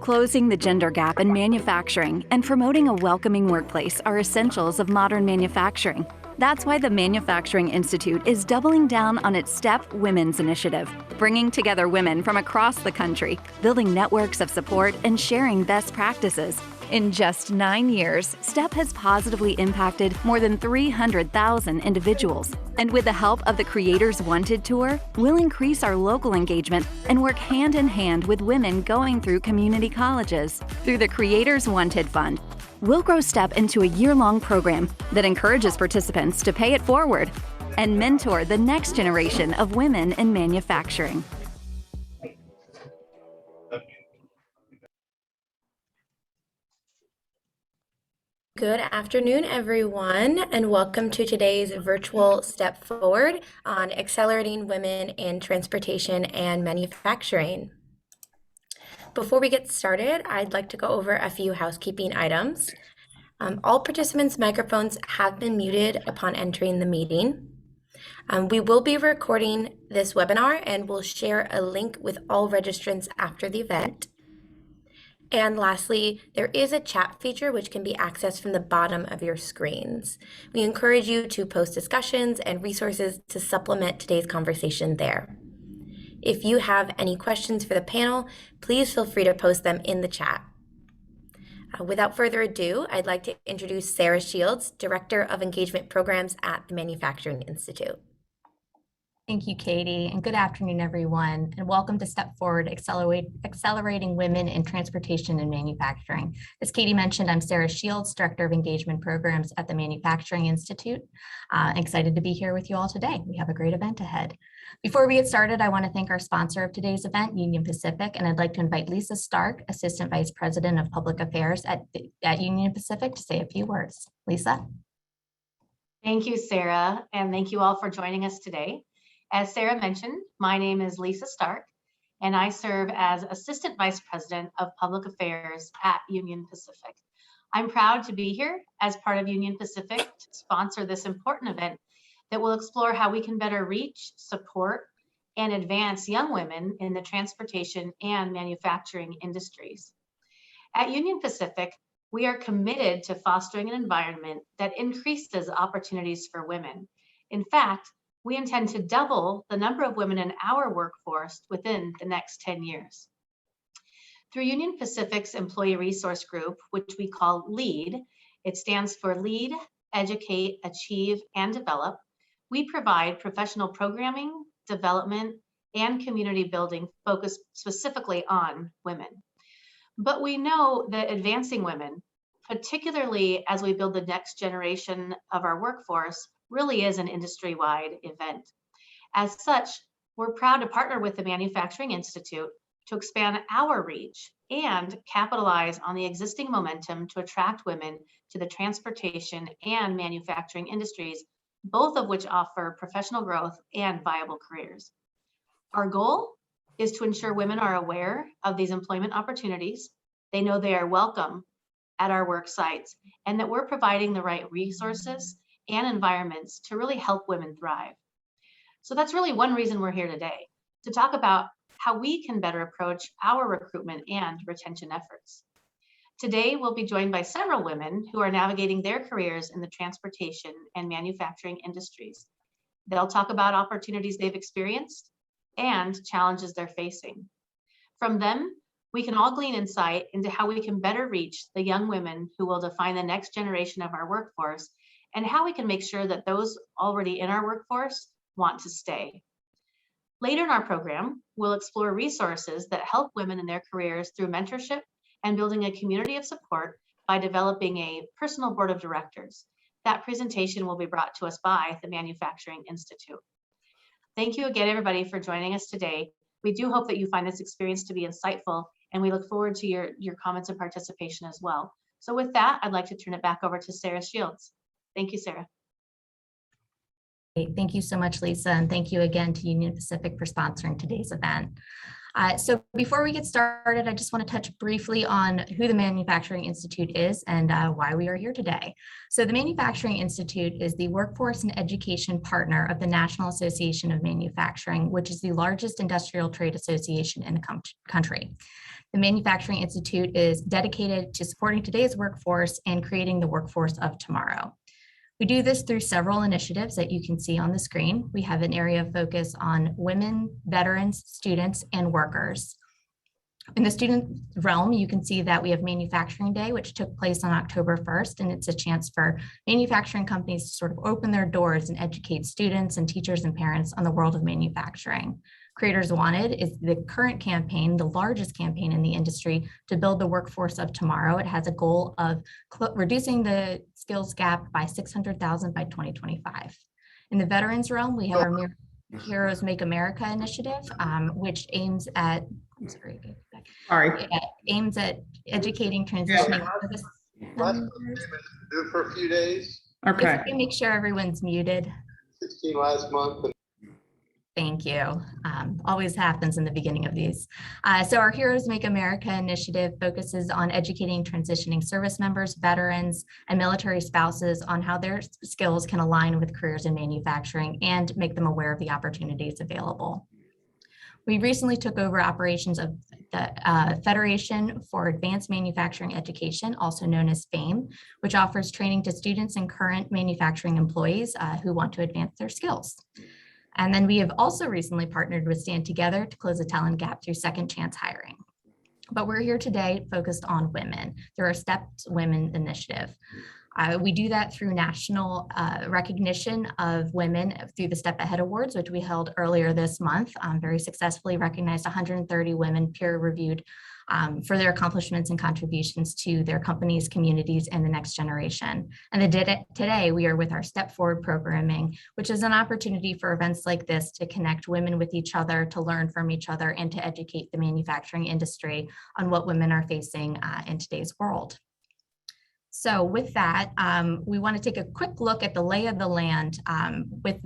Closing the gender gap in manufacturing and promoting a welcoming workplace are essentials of modern manufacturing. That's why the Manufacturing Institute is doubling down on its STEP Women's Initiative, bringing together women from across the country, building networks of support, and sharing best practices. In just 9 years, STEP has positively impacted more than 300,000 individuals. And with the help of the Creators Wanted Tour, we'll increase our local engagement and work hand in hand with women going through community colleges. Through the Creators Wanted Fund, we'll grow STEP into a year-long program that encourages participants to pay it forward and mentor the next generation of women in manufacturing. Good afternoon, everyone, and welcome to today's virtual Step Forward on accelerating women in transportation and manufacturing. Before we get started, I'd like to go over a few housekeeping items. All participants' microphones have been muted upon entering the meeting. We will be recording this webinar and we'll share a link with all registrants after the event. And lastly, there is a chat feature which can be accessed from the bottom of your screens. We encourage you to post discussions and resources to supplement today's conversation there. If you have any questions for the panel, please feel free to post them in the chat. Without further ado, I'd like to introduce Sarah Shields, Director of Engagement Programs at the Manufacturing Institute. Thank you, Katie, and good afternoon, everyone, and welcome to Step Forward, Accelerating Women in Transportation and Manufacturing. As Katie mentioned, I'm Sarah Shields, Director of Engagement Programs at the Manufacturing Institute. Excited to be here with you all today. We have a great event ahead. Before we get started, I want to thank our sponsor of today's event, Union Pacific, and I'd like to invite Lisa Stark, Assistant Vice President of Public Affairs at Union Pacific, to say a few words. Lisa? Thank you, Sarah, and thank you all for joining us today. As Sarah mentioned, my name is Lisa Stark, and I serve as Assistant Vice President of Public Affairs at Union Pacific. I'm proud to be here as part of Union Pacific to sponsor this important event that will explore how we can better reach, support, and advance young women in the transportation and manufacturing industries. At Union Pacific, we are committed to fostering an environment that increases opportunities for women. In fact, we intend to double the number of women in our workforce within the next 10 years. Through Union Pacific's Employee Resource Group, which we call LEAD, it stands for Lead, Educate, Achieve, and Develop, we provide professional programming, development, and community building focused specifically on women. But we know that advancing women, particularly as we build the next generation of our workforce, really is an industry-wide event. As such, we're proud to partner with the Manufacturing Institute to expand our reach and capitalize on the existing momentum to attract women to the transportation and manufacturing industries, both of which offer professional growth and viable careers. Our goal is to ensure women are aware of these employment opportunities, they know they are welcome at our work sites, and that we're providing the right resources and environments to really help women thrive. So that's really one reason we're here today, to talk about how we can better approach our recruitment and retention efforts. Today, we'll be joined by several women who are navigating their careers in the transportation and manufacturing industries. They'll talk about opportunities they've experienced and challenges they're facing. From them, we can all glean insight into how we can better reach the young women who will define the next generation of our workforce, and how we can make sure that those already in our workforce want to stay. Later in our program, we'll explore resources that help women in their careers through mentorship and building a community of support by developing a personal board of directors. That presentation will be brought to us by the Manufacturing Institute. Thank you again, everybody, for joining us today. We do hope that you find this experience to be insightful, and we look forward to your comments and participation as well. So with that, I'd like to turn it back over to Sarah Shields. Thank you, Sarah. Thank you so much, Lisa, and thank you again to Union Pacific for sponsoring today's event. So before we get started, I just want to touch briefly on who the Manufacturing Institute is and why we are here today. So the Manufacturing Institute is the workforce and education partner of the National Association of Manufacturing, which is the largest industrial trade association in the country. The Manufacturing Institute is dedicated to supporting today's workforce and creating the workforce of tomorrow. We do this through several initiatives that you can see on the screen. We have an area of focus on women, veterans, students, and workers. In the student realm, you can see that we have Manufacturing Day, which took place on October 1st, and it's a chance for manufacturing companies to sort of open their doors and educate students and teachers and parents on the world of manufacturing. Creators Wanted is the current campaign, the largest campaign in the industry to build the workforce of tomorrow. It has a goal of reducing the skills gap by 600,000 by 2025. In the veterans realm, we have our Heroes Make America initiative, which aims at, aims at educating transitioning service members. Do it for a few days. Okay. If we make sure everyone's muted. 16 last month. Thank you. Always happens in the beginning of these. So our Heroes Make America initiative focuses on educating transitioning service members, veterans, and military spouses on how their skills can align with careers in manufacturing and make them aware of the opportunities available. We recently took over operations of the Federation for Advanced Manufacturing Education, also known as FAME, which offers training to students and current manufacturing employees who want to advance their skills. And then we have also recently partnered with Stand Together to close the talent gap through second chance hiring. But we're here today focused on women through our Steps Women initiative. We do that through national recognition of women through the Step Ahead Awards, which we held earlier this month. Very successfully recognized 130 women peer-reviewed for their accomplishments and contributions to their companies, communities, and the next generation. And today we are with our Step Forward programming, which is an opportunity for events like this to connect women with each other, to learn from each other, and to educate the manufacturing industry on what women are facing in today's world. So with that, we want to take a quick look at the lay of the land with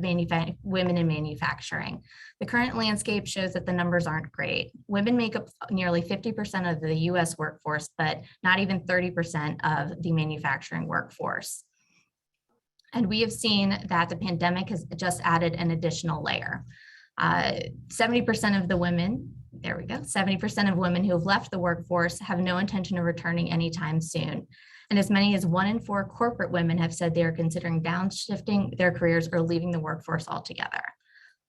women in manufacturing. The current landscape shows that the numbers aren't great. Women make up nearly 50% of the US workforce, but not even 30% of the manufacturing workforce. And we have seen that the pandemic has just added an additional layer. 70% of the women, 70% of women who have left the workforce have no intention of returning anytime soon. And as many as 1 in 4 corporate women have said they are considering downshifting their careers or leaving the workforce altogether.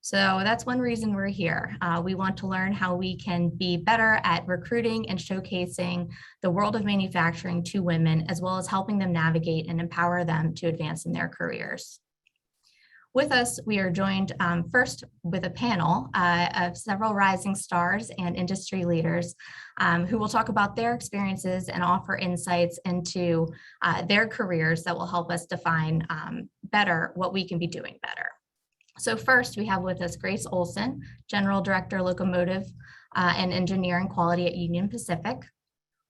So that's one reason we're here. We want to learn how we can be better at recruiting and showcasing the world of manufacturing to women, as well as helping them navigate and empower them to advance in their careers. With us, we are joined first with a panel of several rising stars and industry leaders who will talk about their experiences and offer insights into their careers that will help us define better what we can be doing better. So first, we have with us Grace Olson, General Director, Locomotive and Engineering Quality at Union Pacific.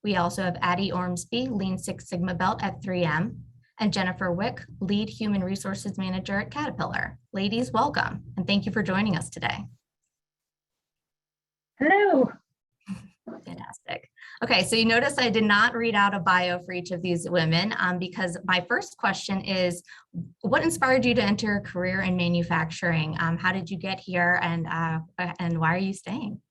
We also have Addie Ormsby, Lean Six Sigma Belt at 3M. And Jennifer Wick, Lead Human Resources Manager at Caterpillar. Ladies, welcome, and thank you for joining us today. Hello. Fantastic. Okay, so you notice I did not read out a bio for each of these women because my first question is, what inspired you to enter a career in manufacturing? How did you get here, and why are you staying?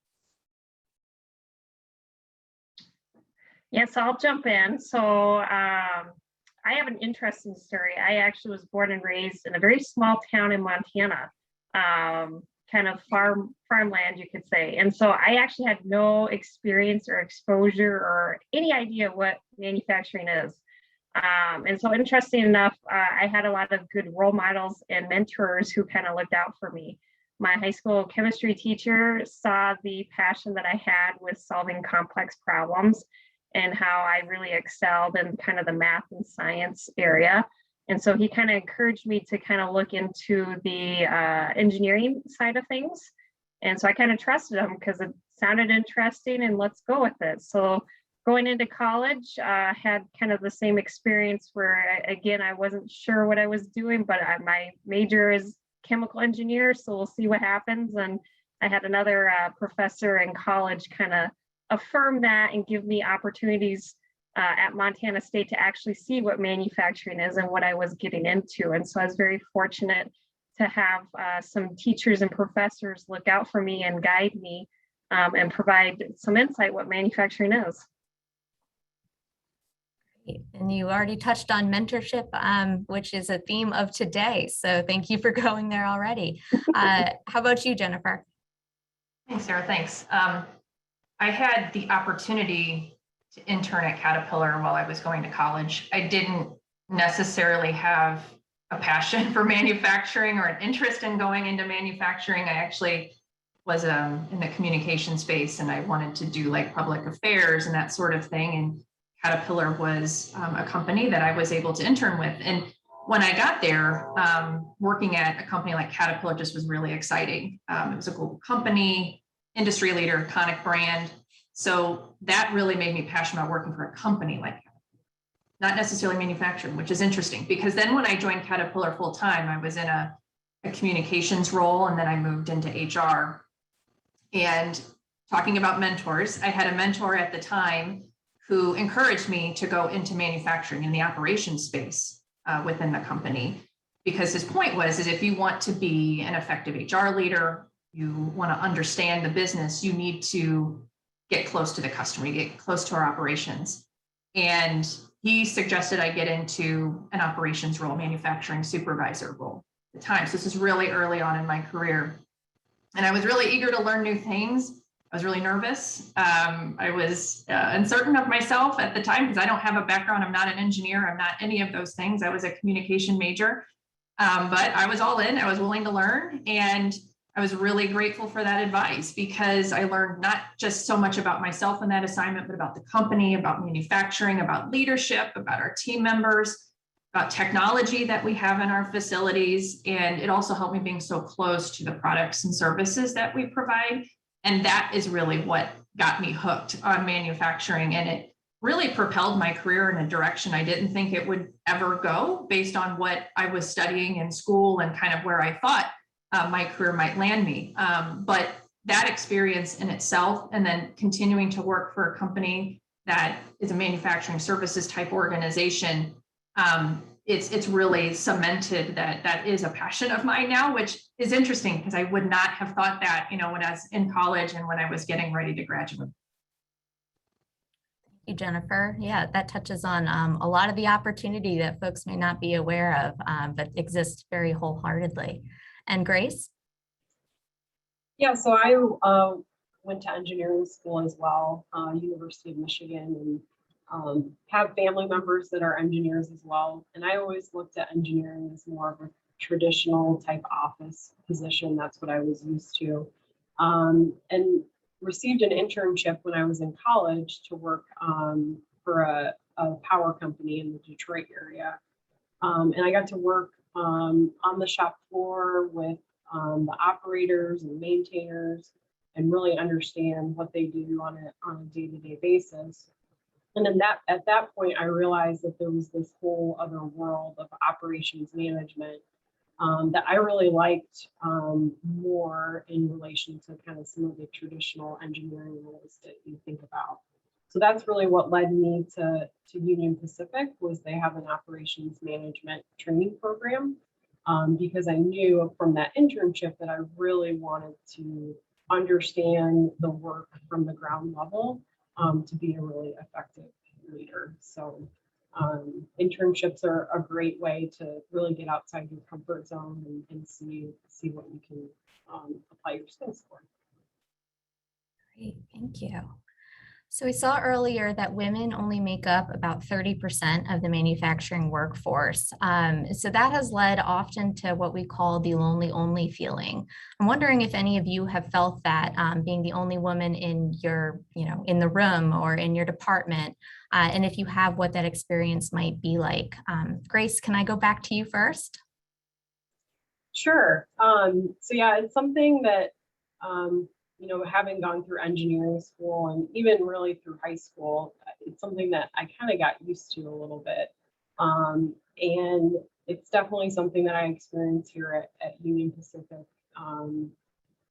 Yes, I'll jump in. So I have an interesting story. I actually was born and raised in a very small town in Montana, kind of farmland, you could say. And so I actually had no experience or exposure or any idea what manufacturing is. And so interesting enough, I had a lot of good role models and mentors who kind of looked out for me. My high school chemistry teacher saw the passion that I had with solving complex problems and how I really excelled in kind of the math and science area. And so he kind of encouraged me to kind of look into the engineering side of things. And so I kind of trusted him because it sounded interesting and let's go with it. So going into college, had kind of the same experience where, again, I wasn't sure what I was doing, but my major is chemical engineer. So we'll see what happens. And I had another professor in college kind of affirm that and give me opportunities at Montana State to actually see what manufacturing is and what I was getting into. And so I was very fortunate to have some teachers and professors look out for me and guide me and provide some insight what manufacturing is. And you already touched on mentorship, which is a theme of today. So thank you for going there already. How about you, Jennifer? Thanks, Sarah. Thanks. I had the opportunity to intern at Caterpillar while I was going to college. I didn't necessarily have a passion for manufacturing or an interest in going into manufacturing. I actually was in the communication space, and I wanted to do like public affairs and that sort of thing. And Caterpillar was a company that I was able to intern with. And when I got there, working at a company like Caterpillar just was really exciting. It was a global company, industry leader, iconic brand. So that really made me passionate about working for a company like Caterpillar, not necessarily manufacturing, which is interesting because then when I joined Caterpillar full time, I was in a communications role, and then I moved into HR. And talking about mentors, I had a mentor at the time who encouraged me to go into manufacturing in the operations space within the company, because his point was, is if you want to be an effective HR leader, you want to understand the business, you need to get close to the customer, you get close to our operations. And he suggested I get into an operations role, manufacturing supervisor role at the time. So this is really early on in my career. And I was really eager to learn new things. I was really nervous. I was uncertain of myself at the time because I don't have a background. I'm not an engineer. I'm not any of those things. I was a communication major, but I was all in. I was willing to learn. And I was really grateful for that advice because I learned not just so much about myself in that assignment, but about the company, about manufacturing, about leadership, about our team members, about technology that we have in our facilities. And it also helped me being so close to the products and services that we provide. And that is really what got me hooked on manufacturing. And it really propelled my career in a direction I didn't think it would ever go based on what I was studying in school and kind of where I thought my career might land me. But that experience in itself, and then continuing to work for a company that is a manufacturing services type organization, it's really cemented that is a passion of mine now, which is interesting because I would not have thought that, when I was in college and when I was getting ready to graduate. Thank you, Jennifer. Yeah, that touches on a lot of the opportunity that folks may not be aware of, but exists very wholeheartedly. And Grace? Yeah, so I went to engineering school as well, University of Michigan, and have family members that are engineers as well. And I always looked at engineering as more of a traditional type office position. That's what I was used to. And received an internship when I was in college to work for a power company in the Detroit area. And I got to work on the shop floor with the operators and maintainers and really understand what they do on a day-to-day basis. And then at that point, I realized that there was this whole other world of operations management that I really liked more in relation to kind of some of the traditional engineering roles that you think about. So that's really what led me to Union Pacific, was they have an operations management training program, because I knew from that internship that I really wanted to understand the work from the ground level to be a really effective leader. So internships are a great way to really get outside your comfort zone and see what you can apply your skills for. Great, thank you. So we saw earlier that women only make up about 30% of the manufacturing workforce. So that has led often to what we call the lonely only feeling. I'm wondering if any of you have felt that, being the only woman in your, in the room or in your department, and if you have, what that experience might be like. Grace, can I go back to you first? Sure. So yeah, it's something that, having gone through engineering school and even really through high school, it's something that I kind of got used to a little bit. And it's definitely something that I experienced here at Union Pacific.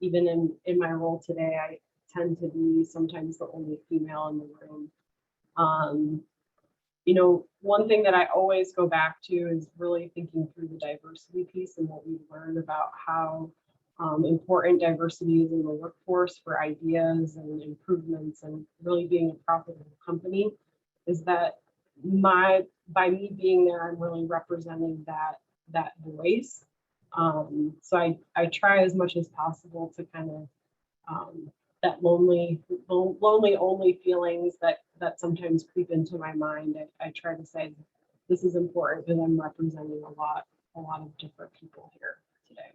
even in my role today, I tend to be sometimes the only female in the room. You know, one thing that I always go back to is really thinking through the diversity piece and what we've learned about how important diversity is in the workforce for ideas and improvements and really being a profitable company, is that by me being there, I'm really representing that voice. So I try as much as possible to kind of that lonely only feelings that sometimes creep into my mind. I try to say this is important because I'm representing a lot of different people here today.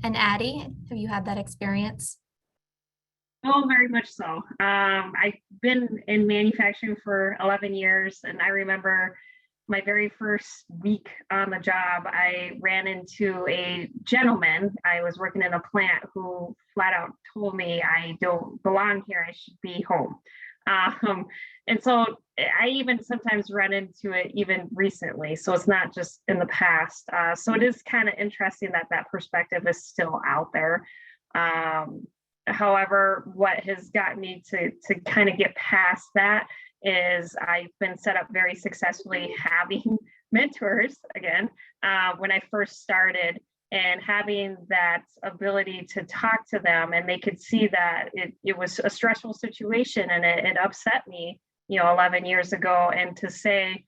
And Addie, have you had that experience? Oh, very much so. I've been in manufacturing for 11 years, and I remember my very first week on the job, I ran into a gentleman. I was working in a plant who flat out told me I don't belong here. I should be home. And so I even sometimes run into it even recently. So it's not just in the past. So it is kind of interesting that that perspective is still out there. However, what has gotten me to kind of get past that is I've been set up very successfully having mentors again when I first started, and having that ability to talk to them, and they could see that it was a stressful situation and it upset me, 11 years ago, and to say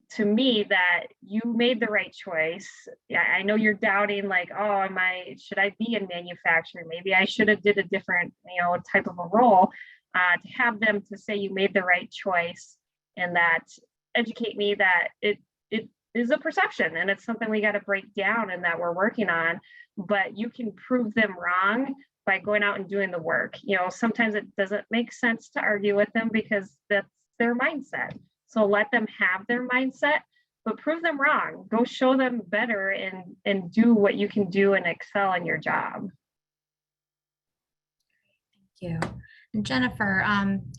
to me that you made the right choice. Yeah, I know you're doubting, like, oh, should I be in manufacturing? Maybe I should have did a different, type of a role. To have them to say you made the right choice, and that educate me that it is a perception and it's something we got to break down and that we're working on, but you can prove them wrong by going out and doing the work. Sometimes it doesn't make sense to argue with them because that's their mindset. So let them have their mindset, but prove them wrong. Go show them better and do what you can do and excel in your job. Thank you. And Jennifer,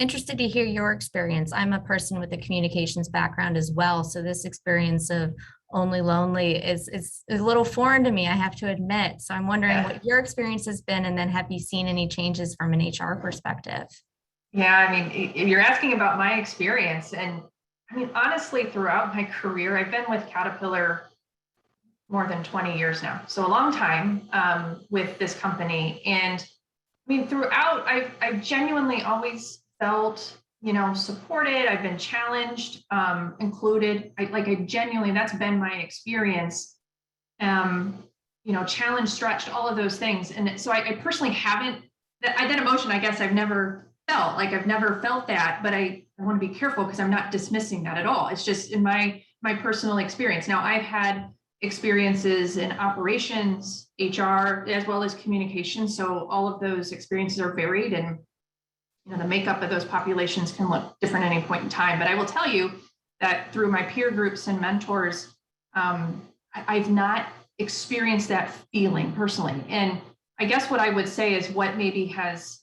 interested to hear your experience. I'm a person with a communications background as well. So this experience of only lonely is a little foreign to me, I have to admit. So I'm wondering what your experience has been, and then have you seen any changes from an HR perspective? Yeah, I mean, you're asking about my experience. And I mean, honestly, throughout my career, I've been with Caterpillar more than 20 years now. So a long time with this company. And I mean, throughout, I've genuinely always felt, supported. I've been challenged, included. I genuinely, that's been my experience. Challenged, stretched, all of those things. And so I personally haven't, that emotion, I guess I've never felt. I've never felt that, but I want to be careful because I'm not dismissing that at all. It's just in my personal experience. Now, I've had experiences in operations, HR, as well as communication. So all of those experiences are varied, and the makeup of those populations can look different at any point in time. But I will tell you that through my peer groups and mentors, I've not experienced that feeling personally. And I guess what I would say is what maybe has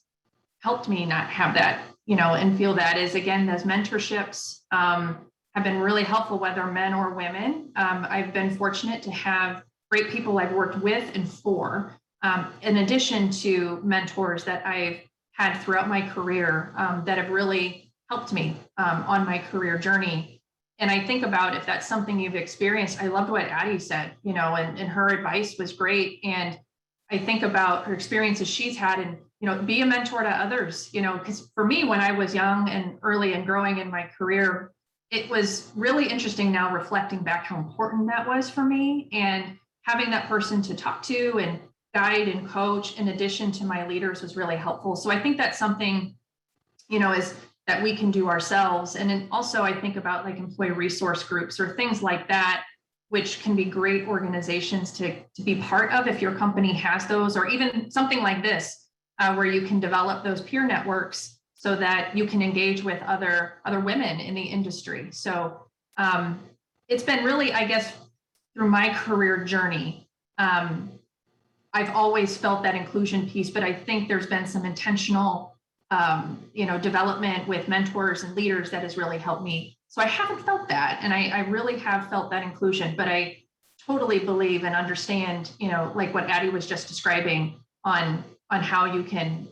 helped me not have that, and feel that is, again, those mentorships have been really helpful, whether men or women. I've been fortunate to have great people I've worked with and for, in addition to mentors that I've had throughout my career that have really helped me on my career journey. And I think about if that's something you've experienced. I loved what Addie said, and her advice was great. And I think about her experiences she's had, and be a mentor to others, because for me, when I was young and early and growing in my career, it was really interesting now reflecting back how important that was for me, and having that person to talk to and guide and coach in addition to my leaders was really helpful. So I think that's something, is that we can do ourselves. And then also I think about like employee resource groups or things like that, which can be great organizations to be part of if your company has those, or even something like this, where you can develop those peer networks so that you can engage with other women in the industry. So it's been really, I guess, through my career journey, I've always felt that inclusion piece, but I think there's been some intentional, development with mentors and leaders that has really helped me. So I haven't felt that, and I really have felt that inclusion, but I totally believe and understand, like what Addie was just describing on how you can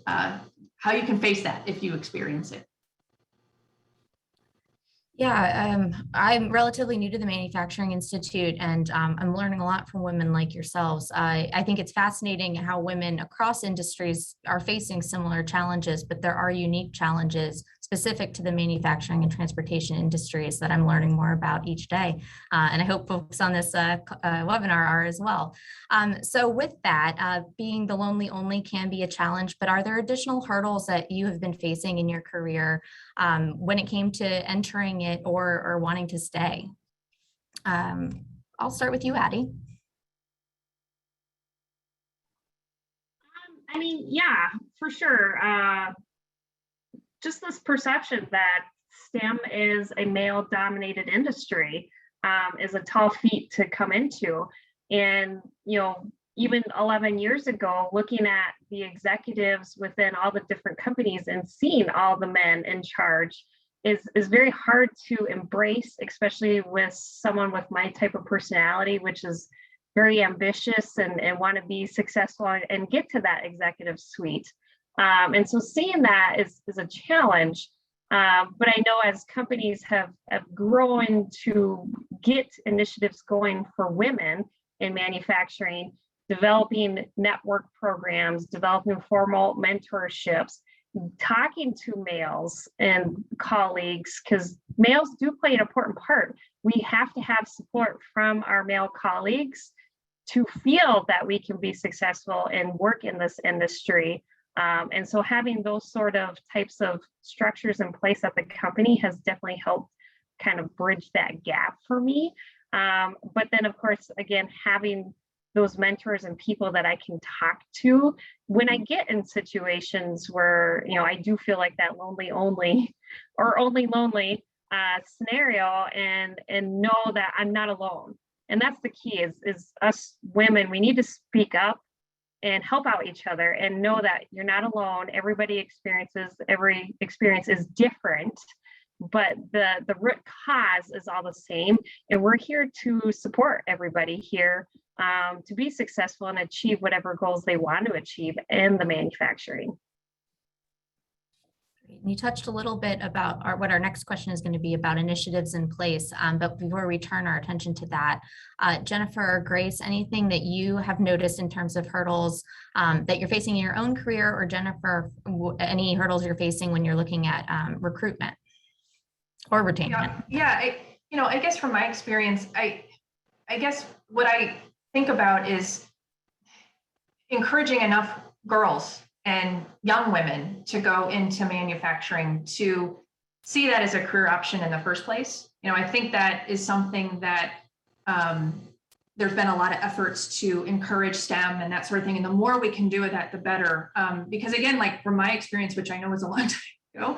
face that if you experience it. Yeah, I'm relatively new to the Manufacturing Institute, and I'm learning a lot from women like yourselves. I think it's fascinating how women across industries are facing similar challenges, but there are unique challenges specific to the manufacturing and transportation industries that I'm learning more about each day. And I hope folks on this webinar are as well. So with that, being the lonely only can be a challenge, but are there additional hurdles that you have been facing in your career when it came to entering it or wanting to stay? I'll start with you, Addie. I mean, yeah, for sure. Just this perception that STEM is a male-dominated industry is a tall feat to come into. And, even 11 years ago, looking at the executives within all the different companies and seeing all the men in charge is very hard to embrace, especially with someone with my type of personality, which is very ambitious and want to be successful and get to that executive suite. And so seeing that is a challenge. But I know as companies have grown to get initiatives going for women in manufacturing, developing network programs, developing formal mentorships, talking to males and colleagues, because males do play an important part. We have to have support from our male colleagues to feel that we can be successful and work in this industry. And so having those sort of types of structures in place at the company has definitely helped kind of bridge that gap for me. But then, of course, again, having those mentors and people that I can talk to when I get in situations where, I do feel like that lonely only or only lonely scenario and know that I'm not alone. And that's the key is us women, we need to speak up and help out each other and know that you're not alone. Every experience is different, but the root cause is all the same. And we're here to support everybody here to be successful and achieve whatever goals they want to achieve in the manufacturing. You touched a little bit about what our next question is going to be about initiatives in place. But before we turn our attention to that, Jennifer or Grace, anything that you have noticed in terms of hurdles that you're facing in your own career, or Jennifer, any hurdles you're facing when you're looking at recruitment or retention? Yeah. I guess from my experience, I guess what I think about is encouraging enough girls and young women to go into manufacturing to see that as a career option in the first place. I think that is something that there's been a lot of efforts to encourage STEM and that sort of thing. And the more we can do with that, the better. Because again, like from my experience, which I know was a long time ago,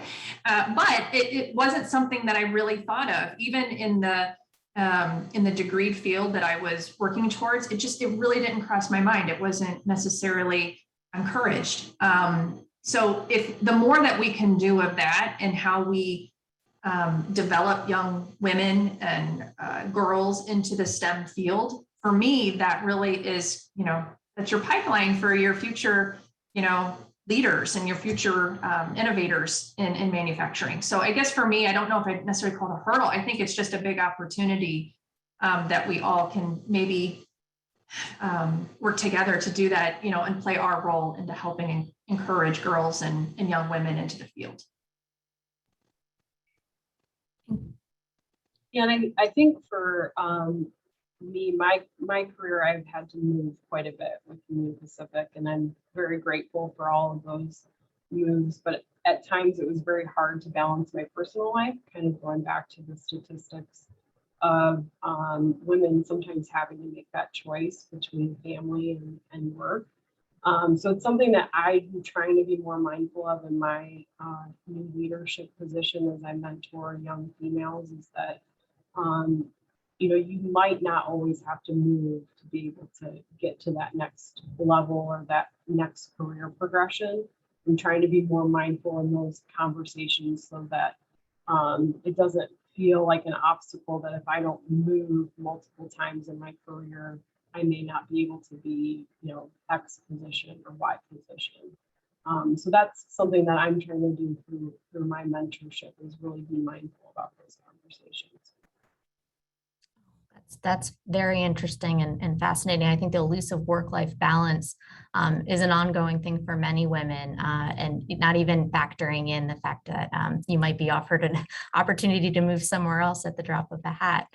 but it wasn't something that I really thought of, even in the degreed field that I was working towards. It really didn't cross my mind. It wasn't necessarily encouraged. So if the more that we can do of that and how we develop young women and girls into the STEM field, for me, that really is, that's your pipeline for your future, leaders and your future innovators in manufacturing. So I guess for me, I don't know if I necessarily call it a hurdle. I think it's just a big opportunity that we all can maybe work together to do that, and play our role into helping encourage girls and young women into the field. Yeah, and I think for me, my career, I've had to move quite a bit with Union Pacific, and I'm very grateful for all of those moves. But at times it was very hard to balance my personal life, kind of going back to the statistics of women sometimes having to make that choice between family and work. So it's something that I'm trying to be more mindful of in my new leadership position as I mentor young females, is that you might not always have to move to be able to get to that next level or that next career progression. I'm trying to be more mindful in those conversations so that it doesn't feel like an obstacle that if I don't move multiple times in my career, I may not be able to be, X position or Y position. So that's something that I'm trying to do through my mentorship, is really be mindful about those conversations. That's very interesting and fascinating. I think the elusive work-life balance is an ongoing thing for many women, and not even factoring in the fact that you might be offered an opportunity to move somewhere else at the drop of a hat.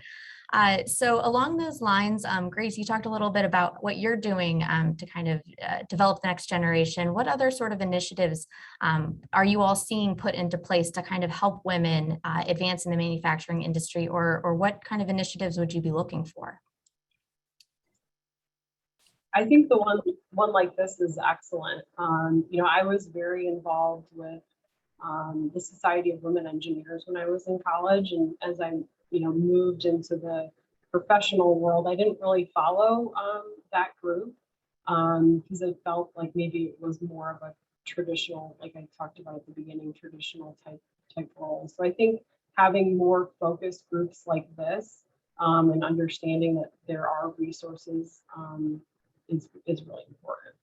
So along those lines, Grace, you talked a little bit about what you're doing to kind of develop the next generation. What other sort of initiatives are you all seeing put into place to kind of help women advance in the manufacturing industry, or what kind of initiatives would you be looking for? I think the one like this is excellent. I was very involved with the Society of Women Engineers when I was in college, and as I moved into the professional world, I didn't really follow that group because it felt like maybe it was more of a traditional, like I talked about at the beginning, traditional type role. So I think having more focused groups like this and understanding that there are resources is really important.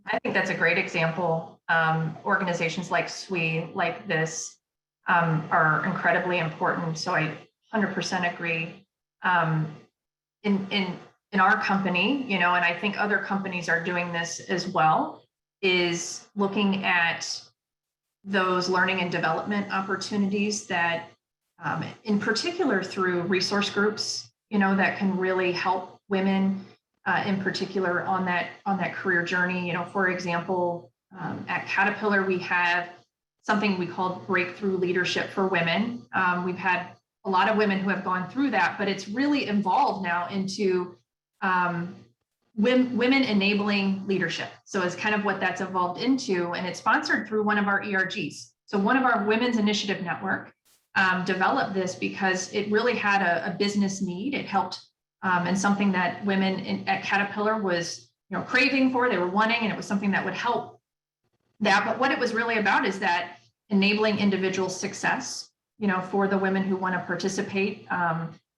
I think that's a great example. Organizations like SWE, like this, are incredibly important. So I 100% agree. In our company, and I think other companies are doing this as well, is looking at those learning and development opportunities that, in particular through resource groups, that can really help women in particular on that career journey. For example, at Caterpillar, we have something we call Breakthrough Leadership for Women. We've had a lot of women who have gone through that, but it's really evolved now into women enabling leadership. So it's kind of what that's evolved into, and it's sponsored through one of our ERGs. So one of our Women's Initiative Network developed this because it really had a business need. It helped, and something that women at Caterpillar was craving for, they were wanting, and it was something that would help that. But what it was really about is that enabling individual success, for the women who want to participate,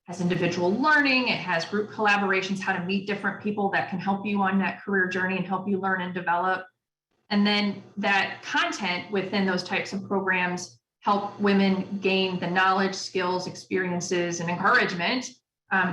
has individual learning, it has group collaborations, how to meet different people that can help you on that career journey and help you learn and develop. And then that content within those types of programs help women gain the knowledge, skills, experiences, and encouragement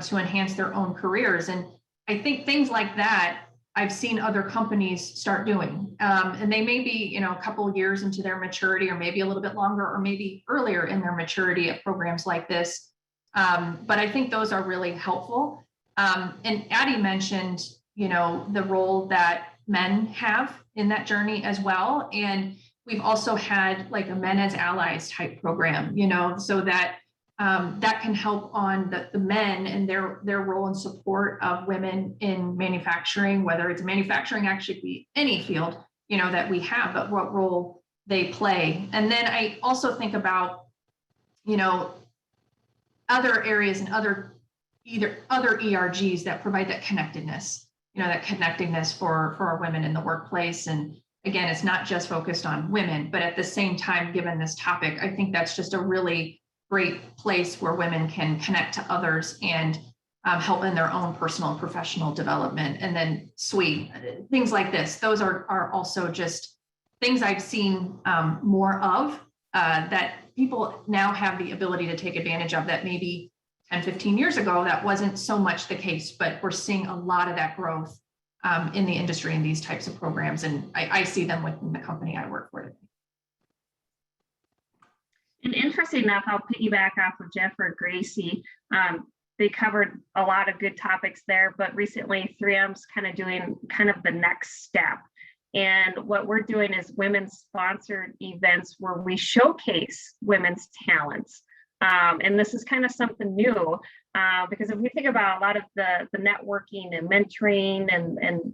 to enhance their own careers. And I think things like that I've seen other companies start doing. And they may be, a couple of years into their maturity, or maybe a little bit longer, or maybe earlier in their maturity of programs like this. But I think those are really helpful. And Addie mentioned, the role that men have in that journey as well. And we've also had like a Men as Allies type program, so that that can help on the men and their role in support of women in manufacturing, whether it's manufacturing, actually be any field, that we have, but what role they play. And then I also think about, other areas and other ERGs that provide that connectedness, for our women in the workplace. And again, it's not just focused on women, but at the same time, given this topic, I think that's just a really great place where women can connect to others and help in their own personal and professional development. And then SWE, things like this, those are also just things I've seen more of that people now have the ability to take advantage of, that maybe 10, 15 years ago, that wasn't so much the case, but we're seeing a lot of that growth in the industry in these types of programs. And I see them within the company I work for. And interesting enough, I'll piggyback off of Jeff or Gracie. They covered a lot of good topics there, but recently 3M's kind of doing kind of the next step. And what we're doing is women-sponsored events where we showcase women's talents. And this is kind of something new, because if we think about a lot of the networking and mentoring and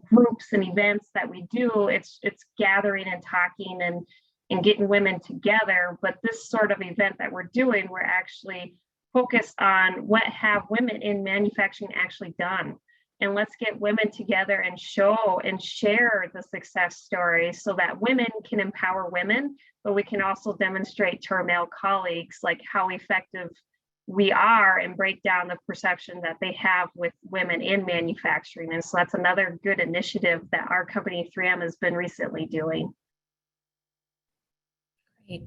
groups and events that we do, it's gathering and talking and getting women together. But this sort of event that we're doing, we're actually focused on what have women in manufacturing actually done. and let's get women together and show and share the success stories so that women can empower women, but we can also demonstrate to our male colleagues like how effective we are and break down the perception that they have with women in manufacturing. And so that's another good initiative that our company 3M has been recently doing. Great.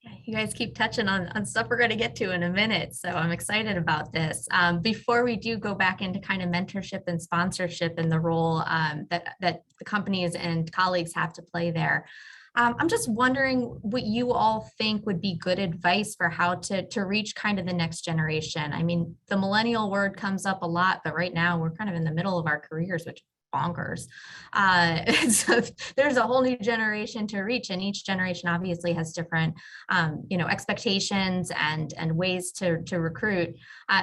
Yeah, you guys keep touching on stuff we're going to get to in a minute. So I'm excited about this. Before we do go back into kind of mentorship and sponsorship and the role that the companies and colleagues have to play there, I'm just wondering what you all think would be good advice for how to reach kind of the next generation. I mean, the millennial word comes up a lot, but right now we're kind of in the middle of our careers, which is bonkers. So there's a whole new generation to reach, and each generation obviously has different, expectations and ways to recruit.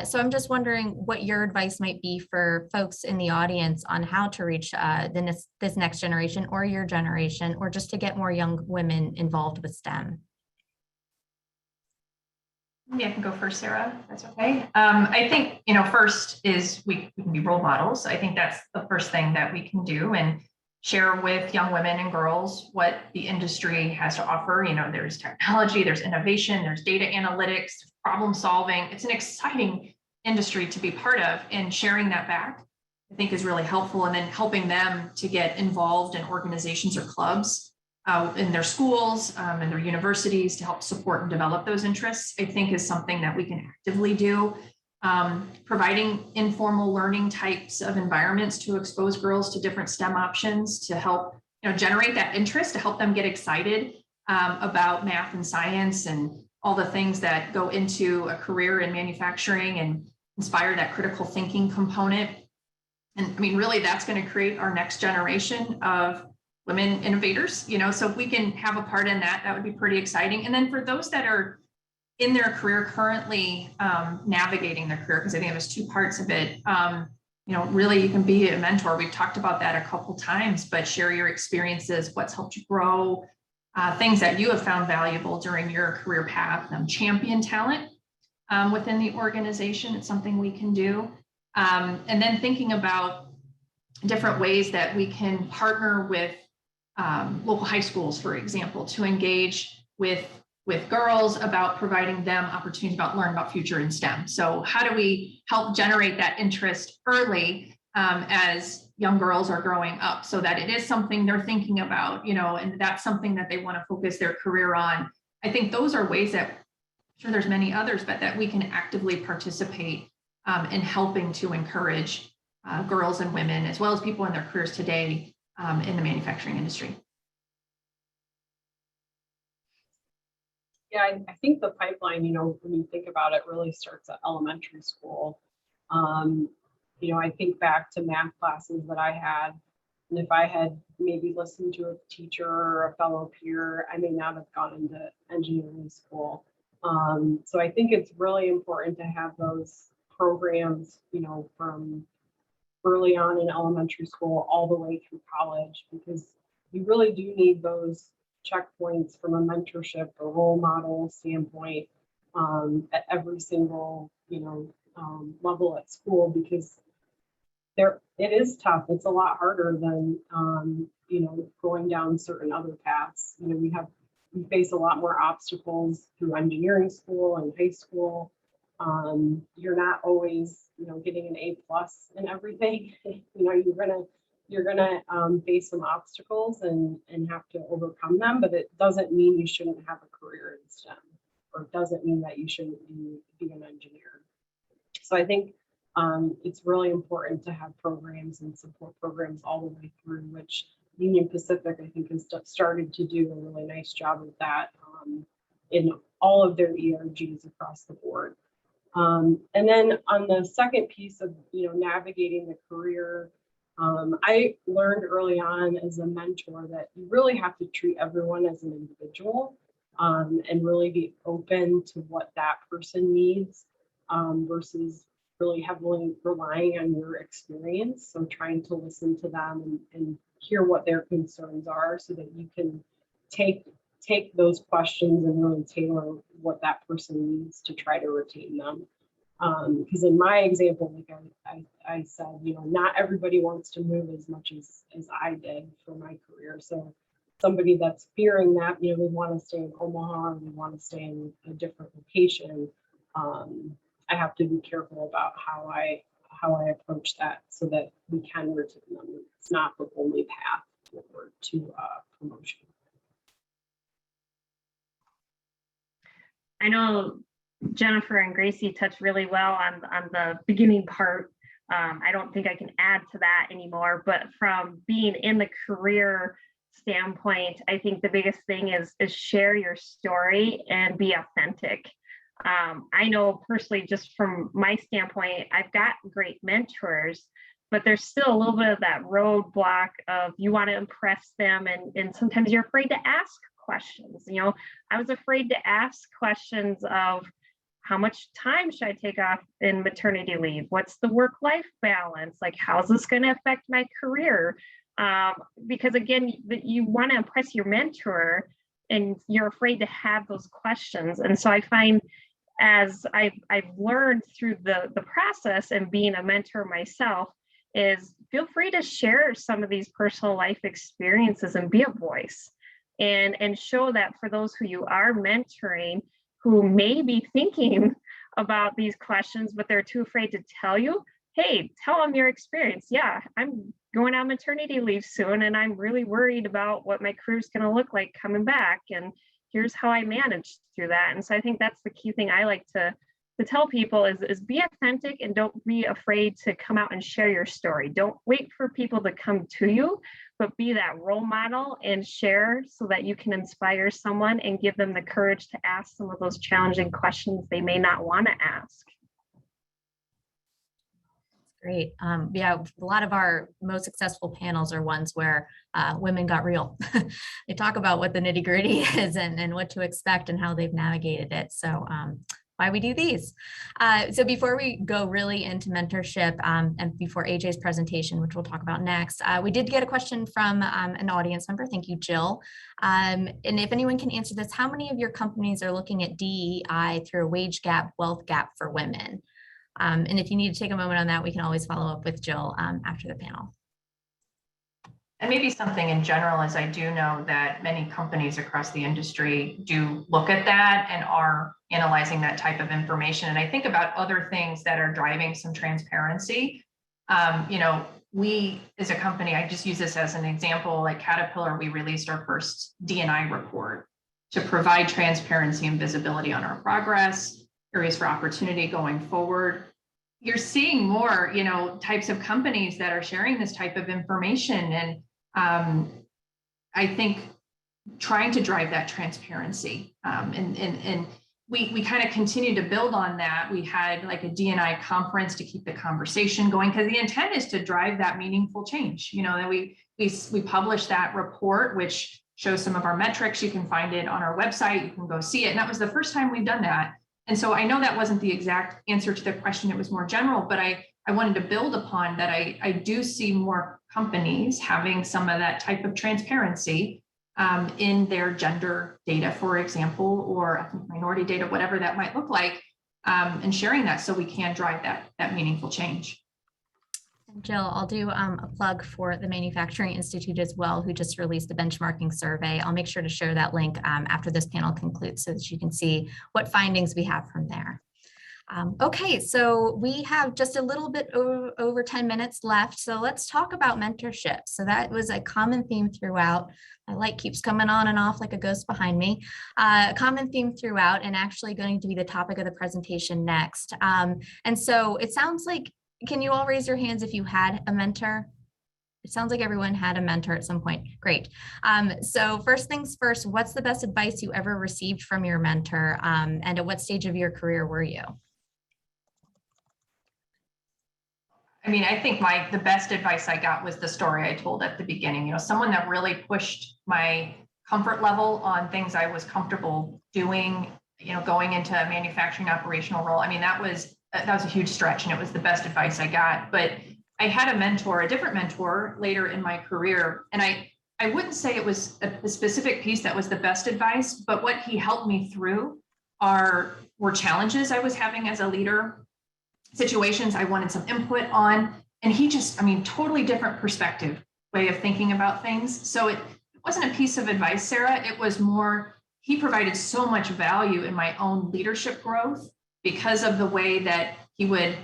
So I'm just wondering what your advice might be for folks in the audience on how to reach this next generation or your generation, or just to get more young women involved with STEM. Yeah, I can go first, Sarah. That's okay. I think, first is we can be role models. I think that's the first thing that we can do, and share with young women and girls what the industry has to offer. There's technology, there's innovation, there's data analytics, there's problem solving. It's an exciting industry to be part of, and sharing that back, I think, is really helpful. And then helping them to get involved in organizations or clubs in their schools and their universities to help support and develop those interests, I think, is something that we can actively do. Providing informal learning types of environments to expose girls to different STEM options to help generate that interest, to help them get excited about math and science and all the things that go into a career in manufacturing, and inspire that critical thinking component. And I mean, really, that's going to create our next generation of women innovators, so if we can have a part in that, that would be pretty exciting. And then for those that are in their career currently, navigating their career, because I think there's two parts of it. Really, you can be a mentor. We've talked about that a couple times, but share your experiences, what's helped you grow, things that you have found valuable during your career path. Champion talent within the organization. It's something we can do. And then thinking about different ways that we can partner with local high schools, for example, to engage with girls about providing them opportunities about learning about future in STEM. So how do we help generate that interest early as young girls are growing up, so that it is something they're thinking about, and that's something that they want to focus their career on. I think those are ways that, I'm sure there's many others, but that we can actively participate in helping to encourage girls and women, as well as people in their careers today, in the manufacturing industry. Yeah, I think the pipeline, when you think about it, really starts at elementary school. I think back to math classes that I had, and if I had maybe listened to a teacher or a fellow peer, I may not have gone into engineering school. So I think it's really important to have those programs, from early on in elementary school all the way through college, because you really do need those checkpoints from a mentorship or role model standpoint at every single level at school, because it is tough. It's a lot harder than going down certain other paths. We face a lot more obstacles through engineering school and high school. You're not always getting an A+ in everything. You're gonna face some obstacles and have to overcome them, but it doesn't mean you shouldn't have a career in STEM, or it doesn't mean that you shouldn't be an engineer. So I think it's really important to have programs and support programs all the way through, which Union Pacific, I think, has started to do a really nice job of that in all of their ERGs across the board. And then on the second piece of navigating the career, I learned early on as a mentor that you really have to treat everyone as an individual, and really be open to what that person needs, versus really heavily relying on your experience. So trying to listen to them and hear what their concerns are, so that you can take those questions and really tailor what that person needs to try to retain them. Because in my example, like I said, not everybody wants to move as much as I did for my career. So somebody that's fearing that, they want to stay in Omaha or they want to stay in a different location. I have to be careful about how I approach that so that we can retain them. It's not the only path forward to promotion. I know Jennifer and Gracie touched really well on the beginning part. I don't think I can add to that anymore, but from being in the career standpoint, I think the biggest thing is share your story and be authentic. I know personally, just from my standpoint, I've got great mentors, but there's still a little bit of that roadblock of you want to impress them, and sometimes you're afraid to ask questions. I was afraid to ask questions of how much time should I take off in maternity leave? What's the work-life balance? Like, how's this going to affect my career? Because again, you want to impress your mentor and you're afraid to have those questions. And so I find, as I've learned through the process and being a mentor myself, is feel free to share some of these personal life experiences and be a voice and show that for those who you are mentoring, who may be thinking about these questions, but they're too afraid to tell you, hey, tell them your experience. Yeah, I'm going on maternity leave soon, and I'm really worried about what my career is going to look like coming back. And here's how I managed through that. And so I think that's the key thing I like to tell people is be authentic and don't be afraid to come out and share your story. Don't wait for people to come to you, but be that role model and share so that you can inspire someone and give them the courage to ask some of those challenging questions they may not want to ask. Great. Yeah, a lot of our most successful panels are ones where women got real. They talk about what the nitty gritty is and what to expect and how they've navigated it. So why we do these. So before we go really into mentorship and before AJ's presentation, which we'll talk about next, we did get a question from an audience member. Thank you, Jill. And if anyone can answer this, how many of your companies are looking at DEI through a wage gap, wealth gap for women? And if you need to take a moment on that, we can always follow up with Jill after the panel. And maybe something in general is I do know that many companies across the industry do look at that and are analyzing that type of information. And I think about other things that are driving some transparency. We as a company, I just use this as an example, like Caterpillar, we released our first D&I report to provide transparency and visibility on our progress, areas for opportunity going forward. You're seeing more, types of companies that are sharing this type of information. And I think trying to drive that transparency and we kind of continue to build on that. We had like a D&I conference to keep the conversation going because the intent is to drive that meaningful change. That we published that report, which shows some of our metrics. You can find it on our website. You can go see it. And that was the first time we've done that. And so I know that wasn't the exact answer to the question. It was more general, but I wanted to build upon that. I do see more companies having some of that type of transparency in their gender data, for example, or ethnic minority data, whatever that might look like, and sharing that so we can drive that meaningful change. Jill, I'll do a plug for the Manufacturing Institute as well, who just released a benchmarking survey. I'll make sure to share that link after this panel concludes so that you can see what findings we have from there. Okay, so we have just a little bit over 10 minutes left. So let's talk about mentorship. So that was a common theme throughout. My light keeps coming on and off like a ghost behind me. A common theme throughout and actually going to be the topic of the presentation next. And so it sounds like, can you all raise your hands if you had a mentor? It sounds like everyone had a mentor at some point. Great. So first things first, what's the best advice you ever received from your mentor? And at what stage of your career were you? I mean, I think the best advice I got was the story I told at the beginning. Someone that really pushed my comfort level on things I was comfortable doing, going into a manufacturing operational role. I mean, that was a huge stretch and it was the best advice I got. But I had a different mentor later in my career. And I wouldn't say it was a specific piece that was the best advice, but what he helped me through were challenges I was having as a leader. situations I wanted some input on. And he just, I mean, totally different perspective, way of thinking about things. So it wasn't a piece of advice, Sarah. It was more, he provided so much value in my own leadership growth because of the way that he would,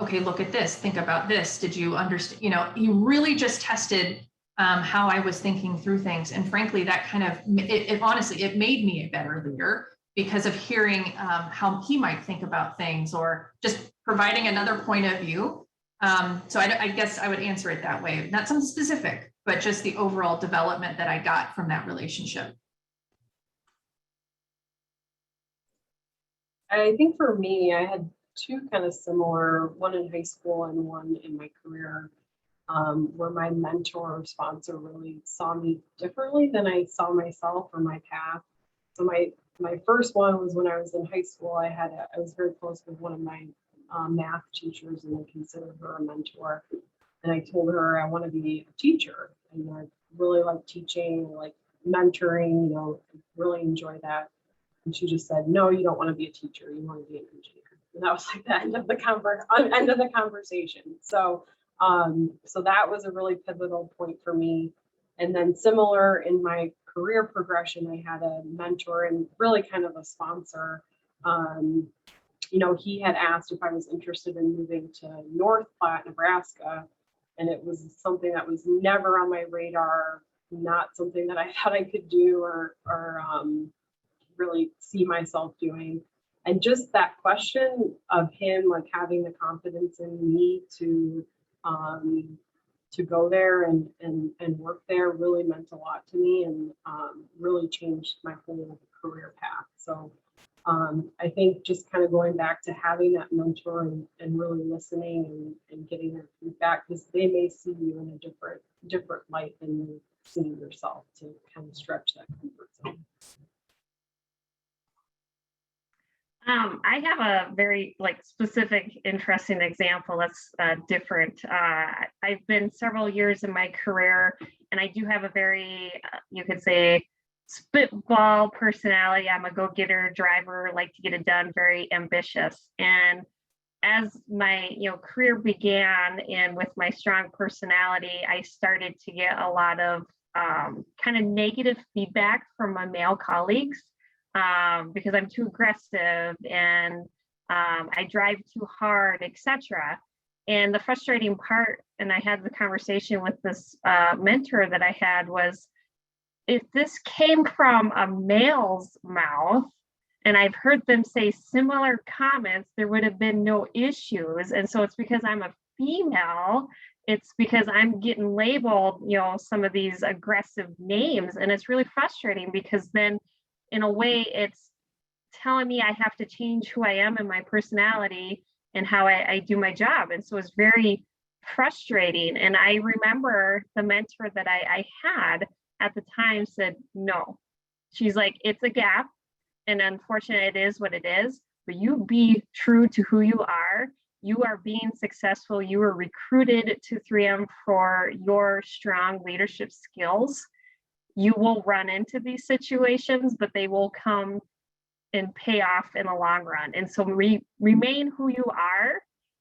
okay, look at this, think about this. Did you understand? You know, he really just tested how I was thinking through things. And frankly, that kind of, honestly, it made me a better leader because of hearing how he might think about things or just providing another point of view. So I guess I would answer it that way, not something specific, but just the overall development that I got from that relationship. I think for me, I had two kind of similar, one in high school and one in my career, where my mentor or sponsor really saw me differently than I saw myself or my path. So my first one was when I was in high school. I was very close with one of my math teachers, and I considered her a mentor. And I told her I want to be a teacher, and I really like teaching, I like mentoring, really enjoy that. And she just said, no, you don't want to be a teacher, you want to be an engineer. And that was like the end of the conversation. So that was a really pivotal point for me. And then similar in my career progression, I had a mentor and really kind of a sponsor. He had asked if I was interested in moving to North Platte, Nebraska. And it was something that was never on my radar, not something that I thought I could do or really see myself doing. And just that question of him like having the confidence in me to go there and work there really meant a lot to me, and really changed my whole career path. So I think just kind of going back to having that mentor and really listening and getting their feedback, because they may see you in a different light than you see yourself, to kind of stretch that comfort zone. I have a very specific, interesting example that's different. I've been several years in my career, and I do have a very, you could say, spitball personality. I'm a go-getter, driver, like to get it done, very ambitious. And as my career began, and with my strong personality, I started to get a lot of kind of negative feedback from my male colleagues. Because I'm too aggressive and I drive too hard, etc. And the frustrating part, and I had the conversation with this mentor that I had, was if this came from a male's mouth and I've heard them say similar comments, there would have been no issues. And so it's because I'm a female, it's because I'm getting labeled, some of these aggressive names. And it's really frustrating because then in a way, it's telling me I have to change who I am and my personality and how I do my job. And so it's very frustrating. And I remember the mentor that I had at the time said, no. She's like, it's a gap. And unfortunately, it is what it is. But you be true to who you are. You are being successful. You were recruited to 3M for your strong leadership skills. You will run into these situations, but they will come and pay off in the long run. And so remain who you are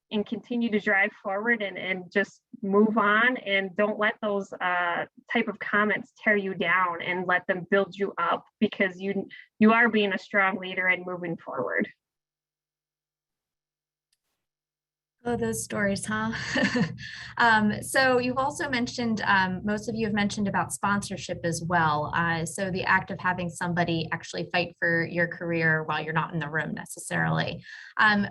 and continue to drive forward and just move on, and don't let those type of comments tear you down, and let them build you up, because you are being a strong leader and moving forward. Oh, those stories, huh? So you've also mentioned, most of you have mentioned about sponsorship as well. So the act of having somebody actually fight for your career while you're not in the room necessarily.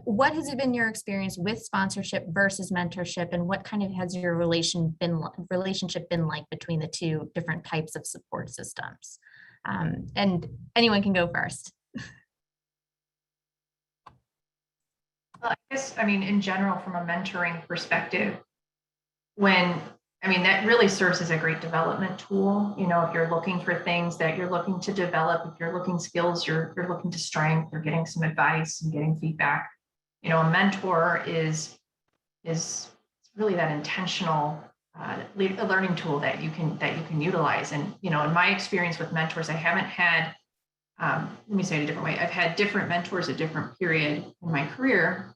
What has been your experience with sponsorship versus mentorship, and what kind of has your relationship been like between the two different types of support systems? And anyone can go first. Well, I guess, in general, from a mentoring perspective, that really serves as a great development tool. If you're looking for things that you're looking to develop, if you're looking skills, you're looking to strength, you're getting some advice and getting feedback. A mentor is really that intentional learning tool that you can utilize. And, in my experience with mentors, I haven't had, let me say it a different way. I've had different mentors at different period in my career.